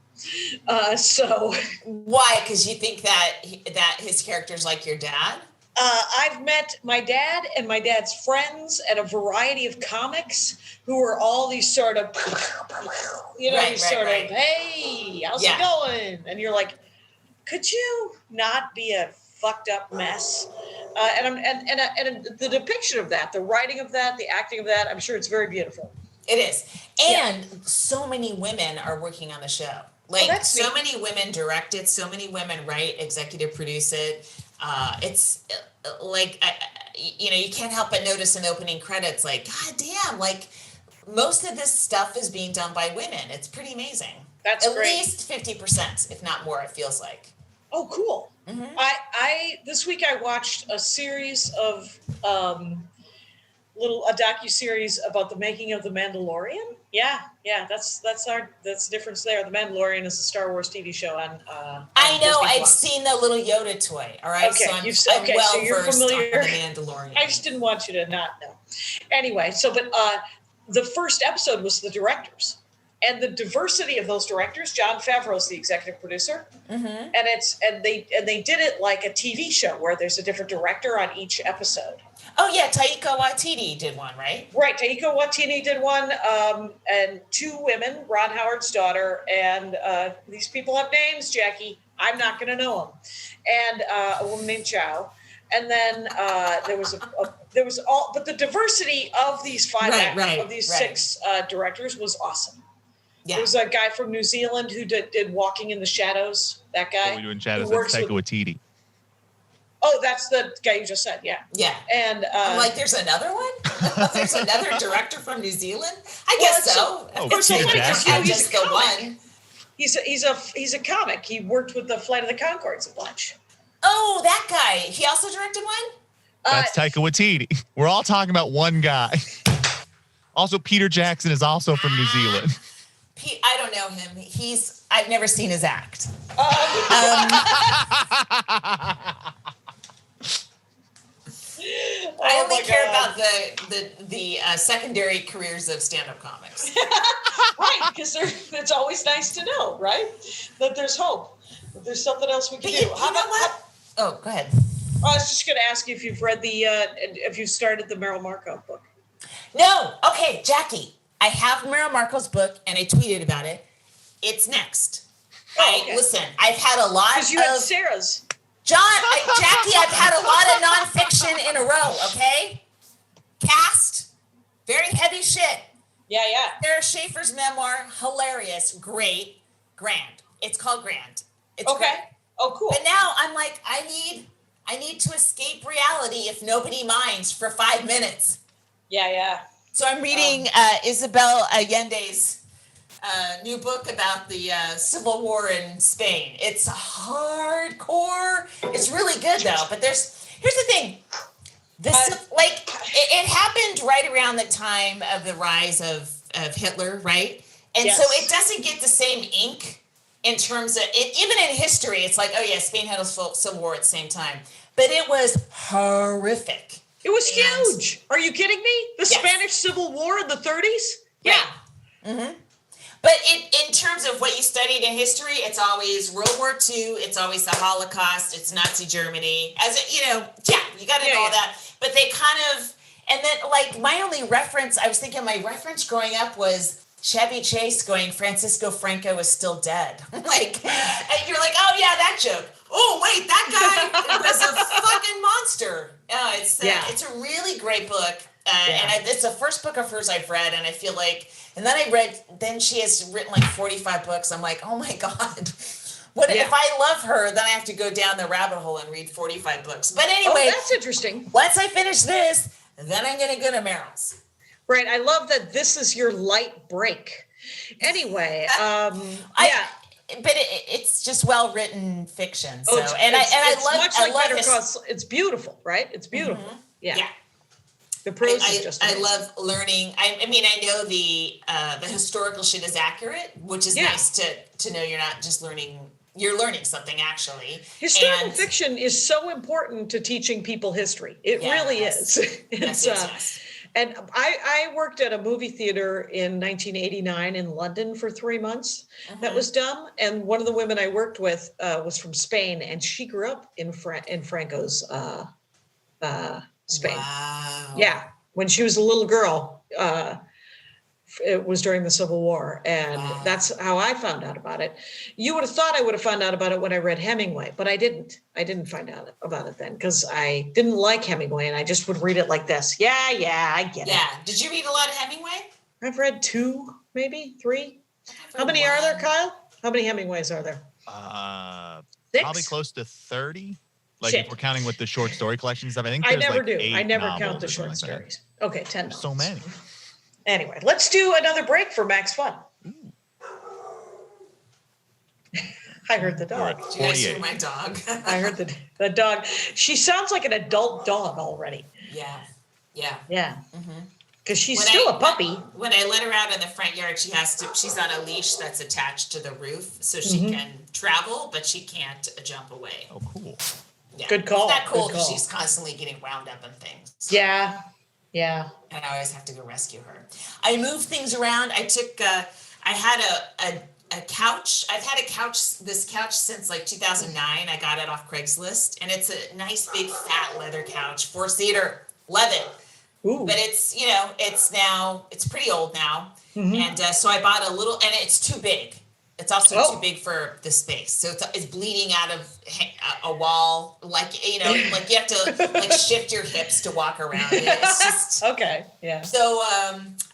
S3: So
S2: why? Because you think that his character's like your dad?
S3: I've met my dad and my dad's friends and a variety of comics who are all these sort of, hey, how's it going? And you're like, could you not be a fucked up mess? And the depiction of that, the writing of that, the acting of that, I'm sure it's very beautiful.
S2: It is. And so many women are working on the show. Like so many women direct it, so many women write, executive produce it. It's like, you can't help but notice in opening credits, like, God damn, like most of this stuff is being done by women. It's pretty amazing.
S3: That's
S2: at
S3: great.
S2: least 50%, if not more, it feels like.
S3: Oh, cool. Mm-hmm. I this week I watched a series of a docu-series about the making of the Mandalorian. Yeah, that's the difference there. The Mandalorian is a Star Wars TV show on
S2: I know.
S3: Disney
S2: I've
S3: Plus.
S2: seen the little Yoda toy. All right,
S3: okay,
S2: so I'm well
S3: so you're
S2: versed
S3: familiar.
S2: on the Mandalorian.
S3: I just didn't want you to not know. Anyway, but the first episode was the directors. And the diversity of those directors, Jon Favreau's the executive producer, and they did it like a TV show where there's a different director on each episode.
S2: Oh yeah, Taika Waititi did one, right?
S3: Right, Taika Waititi did one, and 2 women, Ron Howard's daughter, and these people have names, Jackie. I'm not going to know them, and a woman named Chow. And then there was but the diversity of these 6 directors was awesome.
S2: Yeah.
S3: There was a guy from New Zealand who did Walking in the Shadows. That guy.
S4: What we do in shadows,
S3: who
S4: that's
S3: works
S4: Taika Waititi.
S3: Oh, that's the guy you just said. Yeah.
S2: Yeah.
S3: And
S2: I'm like, there's another one? There's another director from New Zealand? I guess so.
S4: Oh,
S2: Of course,
S4: Peter
S2: they wouldn't
S4: Jackson.
S2: have
S3: He's
S2: just
S3: a
S2: the
S3: comic.
S2: one.
S3: He's a comic. He worked with the Flight of the Conchords a bunch.
S2: Oh, that guy. He also directed one?
S4: That's Taika Waititi. We're all talking about one guy. Also, Peter Jackson is also from New Zealand.
S2: I don't know him. I've never seen his act. I only care about the secondary careers of stand-up comics.
S3: Right, because it's always nice to know, right? That there's hope. That there's something else we can do.
S2: How about what? Oh, go ahead.
S3: I was just going to ask you if you've read if you've started the Meryl Markoe book.
S2: No. Okay, Jackie. I have Meryl Markoe's book, and I tweeted about it. It's next.
S3: Oh, okay.
S2: Listen, I've had a lot
S3: Because you had
S2: of...
S3: Sarah's.
S2: Jackie, I've had a lot of nonfiction in a row, okay? Cast, very heavy shit.
S3: Yeah.
S2: Sarah Schaefer's memoir, hilarious, great, grand. It's called Grand. It's
S3: Okay.
S2: great.
S3: Oh, cool.
S2: But now I'm like, I need to escape reality if nobody minds for 5 minutes.
S3: Yeah.
S2: So I'm reading Isabel Allende's new book about the Civil War in Spain. It's hardcore. It's really good though. But here's the thing. It happened right around the time of the rise of Hitler, right? And
S3: Yes.
S2: so it doesn't get the same ink in terms of it. Even in history, it's like, oh yeah, Spain had a civil war at the same time, but it was horrific.
S3: It was huge. Are you kidding me? The Spanish Civil War in the 30s? Yeah.
S2: Mm-hmm. But in terms of what you studied in history, it's always World War II. It's always the Holocaust. It's Nazi Germany. You got to know all that. But they kind of, and then like my only reference, I was thinking my reference growing up was Chevy Chase going, Francisco Franco is still dead. And you're like, oh yeah, that joke. Oh wait, that guy was a fucking monster. It's a really great book. And it's the first book of hers I've read, and I feel like, and then she has written like 45 books. I'm like, oh my God, if I love her, then I have to go down the rabbit hole and read 45 books. But anyway,
S3: that's interesting.
S2: Once I finish this, then I'm going to go to Meryl's.
S3: Right. I love that this is your light break. Anyway,
S2: but it's just well-written fiction. So,
S3: it's beautiful, right? It's beautiful. Mm-hmm. Yeah. The prose is just amazing.
S2: I love learning. I mean, I know the historical shit is accurate, which is nice to know you're not just learning, you're learning something actually.
S3: Historical fiction is so important to teaching people history. It really is.
S2: Yes.
S3: And I worked at a movie theater in 1989 in London for 3 months. Mm-hmm. That was dumb. And one of the women I worked with was from Spain, and she grew up in Franco's Spain.
S2: Wow.
S3: Yeah. When she was a little girl, it was during the Civil War. And that's how I found out about it. You would have thought I would have found out about it when I read Hemingway, but I didn't. I didn't find out about it then because I didn't like Hemingway and I just would read it like this. Yeah, I get it.
S2: Yeah. Did you read a lot of Hemingway?
S3: I've read 2, maybe 3. How many are there, Kyle? How many Hemingways are there? 6?
S4: Probably close to 30. Like
S3: Shit.
S4: if we're counting with the short story collections stuff, I think
S3: I
S4: there's
S3: never
S4: like
S3: do.
S4: 8
S3: I never
S4: novels
S3: count the
S4: or
S3: short
S4: something like that.
S3: stories. Okay, 10
S4: So
S3: novels.
S4: many.
S3: Anyway, let's do another break for Max Fun. I heard the dog.
S2: Did you guys hear my dog?
S3: I heard the dog. She sounds like an adult dog already.
S2: Yeah.
S3: Because she's still a puppy.
S2: When I let her out in the front yard, she's on a leash that's attached to the roof, so she can travel, but she can't jump away.
S4: Oh, cool.
S2: Yeah.
S3: Good call.
S2: It's not cool
S3: Good
S2: because
S3: call.
S2: she's constantly getting wound up in things.
S3: Yeah.
S2: And I always have to go rescue her. I moved things around. I had a couch. I've had this couch since like 2009. I got it off Craigslist, and it's a nice big fat leather couch, 4-seater. Love it.
S3: Ooh.
S2: But it's pretty old now. Mm-hmm. And so I bought a little, and it's too big. It's also
S3: Oh.
S2: too big for the space, so it's bleeding out of a wall. Like you know, like you have to like shift your hips to walk around it. It's just
S3: Okay, yeah.
S2: so.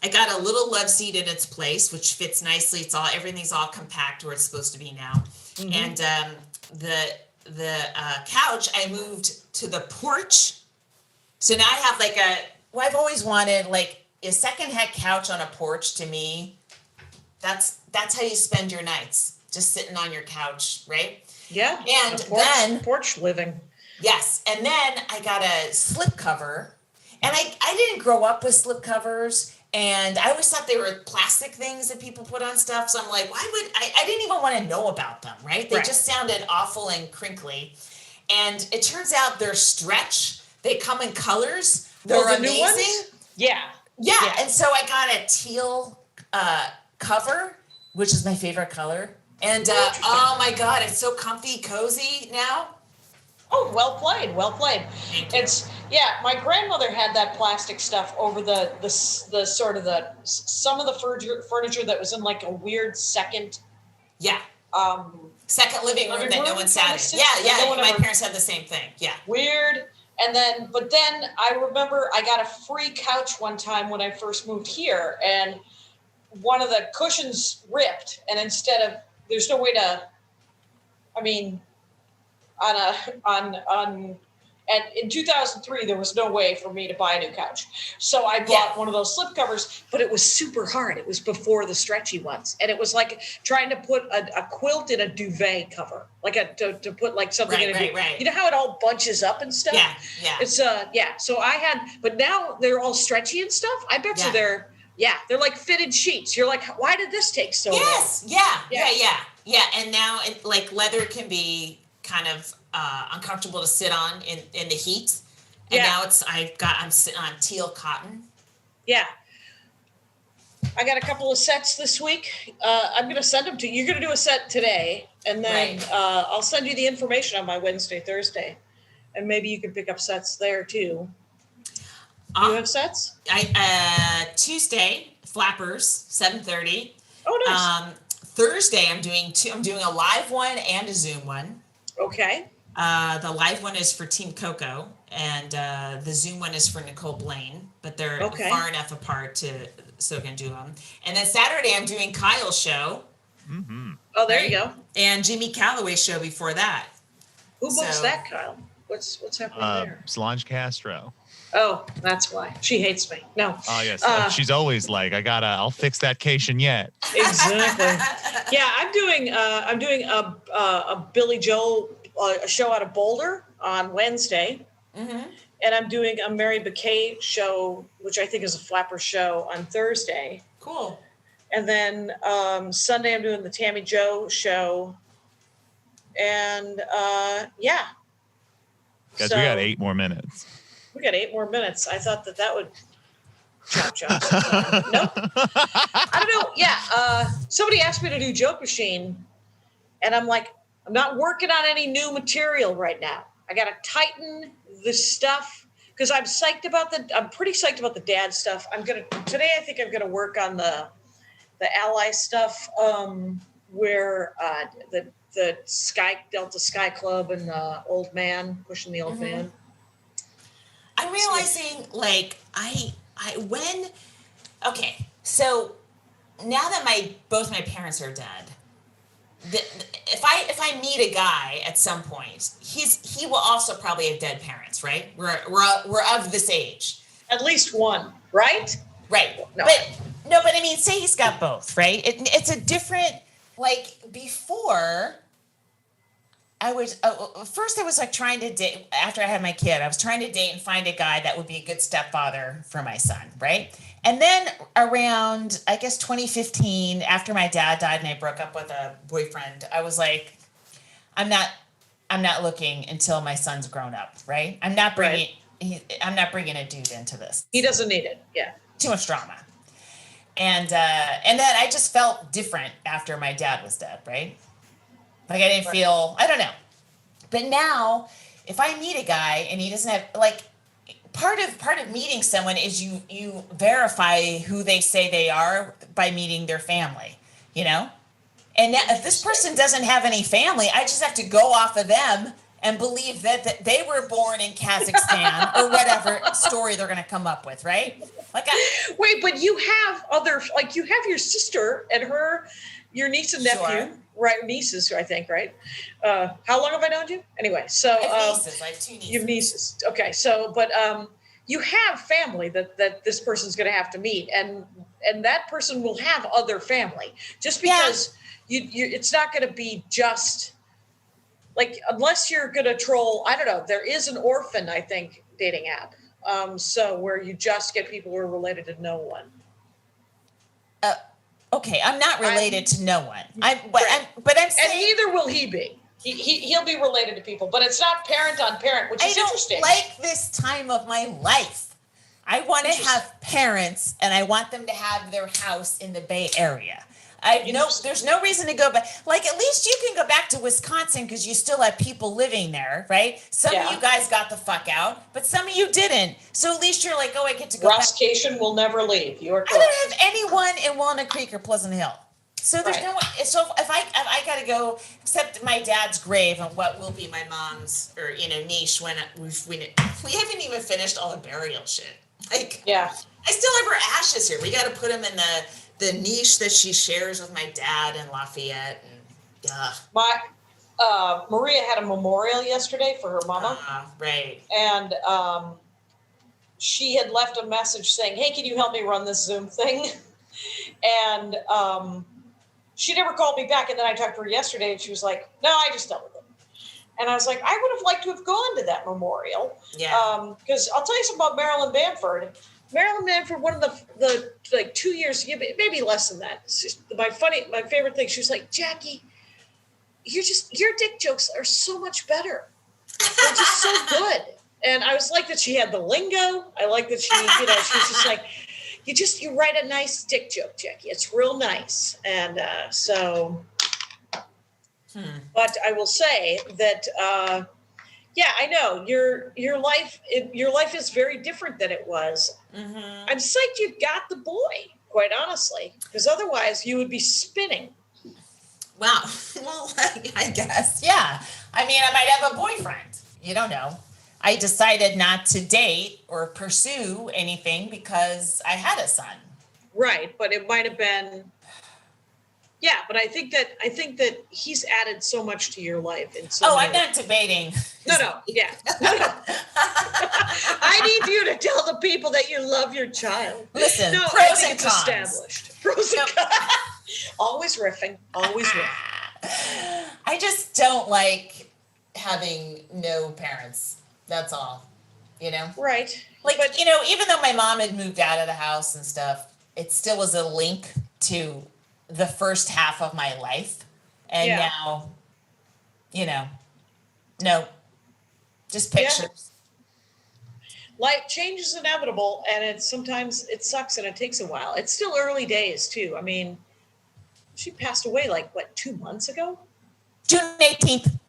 S2: I got a little love seat in its place, which fits nicely. Everything's all compact where it's supposed to be now, and the couch I moved to the porch. So now I have like well, I've always wanted like a secondhand couch on a porch. To me, that's how you spend your nights, just sitting on your couch, right?
S3: Yeah.
S2: And
S3: a porch living.
S2: Yes, and then I got a slip cover, and I didn't grow up with slip covers, and I always thought they were plastic things that people put on stuff. So I'm like, why would I didn't even want to know about them, right? They just sounded awful and crinkly. And it turns out they're stretch. They come in colors. They're
S3: the
S2: amazing.
S3: new ones? Yeah.
S2: Yeah, and so I got a teal cover, which is my favorite color. And oh my God, it's so comfy, cozy now.
S3: Oh, well played, well played.
S2: Thank you.
S3: My grandmother had that plastic stuff over the sort of some of the furniture that was in like a weird second.
S2: Yeah. Second living room that no one sat in. Yeah. My parents had the same thing. Yeah.
S3: Weird. But then I remember I got a free couch one time when I first moved here, and one of the cushions ripped, and there's no way to, I mean, and in 2003, there was no way for me to buy a new couch. So I bought one of those slip covers, but it was super hard. It was before the stretchy ones. And it was like trying to put a quilt in a duvet cover, like to put like something in a duvet.
S2: Right.
S3: You know how it all bunches up and stuff?
S2: Yeah.
S3: It's so but now they're all stretchy and stuff. I bet you they're like fitted sheets. You're like, why did this take so long?
S2: Yeah. And now like leather can be kind of uncomfortable to sit on in the heat. And now I'm sitting on teal cotton.
S3: Yeah. I got a couple of sets this week. I'm going to send them to you. You're going to do a set today, and then I'll send you the information on my Wednesday, Thursday, and maybe you can pick up sets there too. Do you have sets?
S2: Tuesday, Flappers, 7:30.
S3: Oh, nice.
S2: Thursday, I'm doing a live one and a Zoom one.
S3: Okay.
S2: The live one is for Team Coco, and the Zoom one is for Nicole Blaine, but they're far enough apart so I can do them. And then Saturday, I'm doing Kyle's show.
S4: Mm-hmm.
S3: Oh, there you go.
S2: And Jimmy Calloway's show before that.
S3: Who books that, Kyle? What's happening there?
S4: Solange Castro.
S3: Oh, that's why. She hates me. No.
S4: Oh, yes. She's always like, I'll fix that Cation yet.
S3: Exactly. Yeah, I'm doing a Billy Joel a show out of Boulder on Wednesday.
S2: Mm-hmm.
S3: And I'm doing a Mary Bakay show, which I think is a Flapper show, on Thursday.
S2: Cool.
S3: And then Sunday I'm doing the Tammy Joe show. And
S4: Guys, we got 8 more minutes.
S3: We got 8 more minutes. I thought that would chop. Nope. I don't know. Yeah. Somebody asked me to do Joke Machine, and I'm like, I'm not working on any new material right now. I got to tighten the stuff because I'm pretty psyched about the dad stuff. Today I think I'm going to work on the ally stuff where the Delta Sky Club and the old man pushing the old man.
S2: I'm realizing so now that both my parents are dead, if I meet a guy at some point, he will also probably have dead parents, right? We're of this age.
S3: At least one, right?
S2: Right.
S3: No.
S2: But I mean, say he's got both, right? It's a different, like before. I was first I was like trying to date after I had my kid. I was trying to date and find a guy that would be a good stepfather for my son, right? And then around I guess 2015, after my dad died and I broke up with a boyfriend, I was like, I'm not looking until my son's grown up, right? I'm not bringing a dude into this.
S3: He doesn't need it. Yeah.
S2: Too much drama. And then I just felt different after my dad was dead, right? Like I didn't feel, I don't know. But now, if I meet a guy and he doesn't have, like, part of meeting someone is you verify who they say they are by meeting their family, you know? And now, if this person doesn't have any family, I just have to go off of them and believe that they were born in Kazakhstan or whatever story they're going to come up with, right?
S3: Wait, but you have you have your sister and your niece and nephew,
S2: Sure.
S3: right? Nieces, I think, right? How long have I known you? Anyway, so
S2: I have nieces. I have 2 nieces.
S3: you have nieces. Okay, so but you have family that this person's going to have to meet, and that person will have other family. Just because you it's not going to be just like, unless you're going to troll. I don't know. There is an orphan, I think, dating app. So where you just get people who are related to no one.
S2: Okay, I'm not related to no one. I'm saying,
S3: and neither will he be. He'll be related to people, but it's not parent on parent, which is interesting.
S2: I don't like this time of my life. I want to have parents, and I want them to have their house in the Bay Area. There's no reason to go back. Like, at least you can go back to Wisconsin because you still have people living there, right? Some of you guys got the fuck out, but some of you didn't. So at least you're like, oh, I get to go back.
S3: Rustication will never leave. You are correct.
S2: I don't have anyone in Walnut Creek or Pleasant Hill. So there's no. So if I gotta go, except my dad's grave and what will be my mom's or niche when we haven't even finished all the burial shit. Like, I still have her ashes here. We got to put them in the niche that she shares with my dad in Lafayette. And
S3: Maria had a memorial yesterday for her mama.
S2: Right.
S3: And she had left a message saying, "Hey, can you help me run this Zoom thing?" And she never called me back. And then I talked to her yesterday, and she was like, "No, I just dealt with it." And I was like, I would have liked to have gone to that memorial.
S2: Yeah.
S3: Because I'll tell you something about Marilyn Bamford. Marilyn Bamford, one of the 2 years, maybe less than that. It's just my favorite thing. She was like, "Jackie, your dick jokes are so much better. They're just so good." And I was like that she had the lingo. I like that she was just like, you write a nice dick joke, Jackie. It's real nice. And but I will say that, I know your life is very different than it was. Mm-hmm. I'm psyched you got the boy, quite honestly, because otherwise you would be spinning.
S2: Wow. Well, I guess. Yeah. I mean, I might have a boyfriend. You don't know. I decided not to date or pursue anything because I had a son.
S3: Right, but it might have been. Yeah, but I think that he's added so much to your life.
S2: I'm not debating.
S3: No. I need you to tell the people that you love your child.
S2: Listen,
S3: no,
S2: pros and cons.
S3: Established. Pros and cons. Always riffing.
S2: I just don't like having no parents. That's all,
S3: Right.
S2: Like, but, even though my mom had moved out of the house and stuff, it still was a link to the first half of my life. And now, no, just pictures.
S3: Life change is inevitable, and sometimes it sucks and it takes a while. It's still early days too. I mean, she passed away 2 months ago?
S2: June 18th.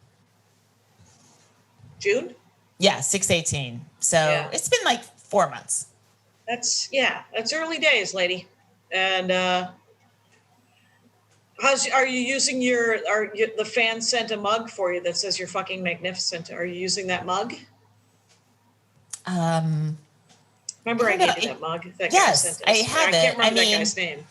S3: June?
S2: Yeah, 6/18. So it's been 4 months.
S3: That's early days, lady. And are you using the fan sent a mug for you that says you're fucking magnificent? Are you using that mug? Remember I gave you that mug? That guy sent
S2: I have it.
S3: I can't remember that guy's name.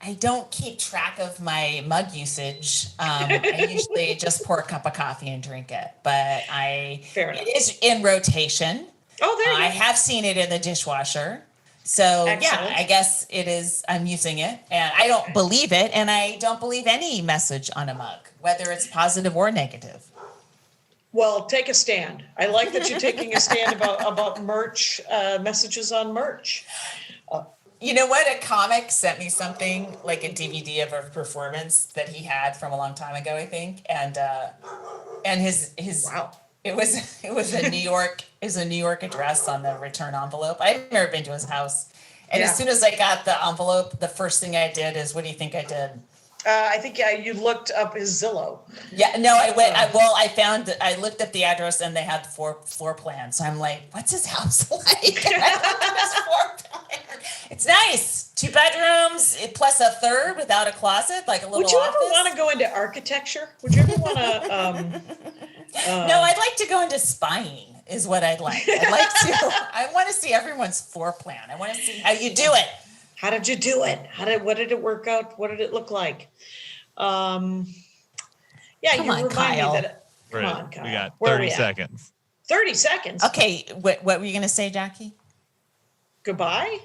S2: I don't keep track of my mug usage. I usually just pour a cup of coffee and drink it, but it is in rotation.
S3: Oh, there you go.
S2: I have seen it in the dishwasher. So
S3: Excellent.
S2: I guess it is, I'm using it, and I don't believe it, and I don't believe any message on a mug, whether it's positive or negative.
S3: Well, take a stand. I like that you're taking a stand about merch, messages on merch.
S2: You know what? A comic sent me something, like a DVD of a performance that he had from a long time ago, I think, and his
S3: wow.
S2: It was a New York address on the return envelope. I've never been to his house, and as soon as I got the envelope, the first thing I did is, what do you think I did?
S3: I think you looked up his Zillow.
S2: Yeah, no, I went. I looked up the address, and they had the floor plan. So I'm like, what's his house like? And I looked at his floor plan. It's nice. 2 bedrooms plus a third without a closet, like a little
S3: Would you
S2: office.
S3: ever want to go into architecture? Would you ever want to?
S2: No, I'd like to go into spying. Is what I'd like. I'd like to. I want to see everyone's floor plan. I want to see how you do it.
S3: How did you do it? What did it work out? What did it look like? Yeah,
S2: Come
S3: you
S2: on,
S3: remind
S2: Kyle.
S3: me that. Come on, Kyle.
S4: We got
S3: Where are
S4: 30
S3: we at?
S4: seconds.
S3: 30 seconds.
S2: Okay, what were you gonna say, Jackie?
S3: Goodbye.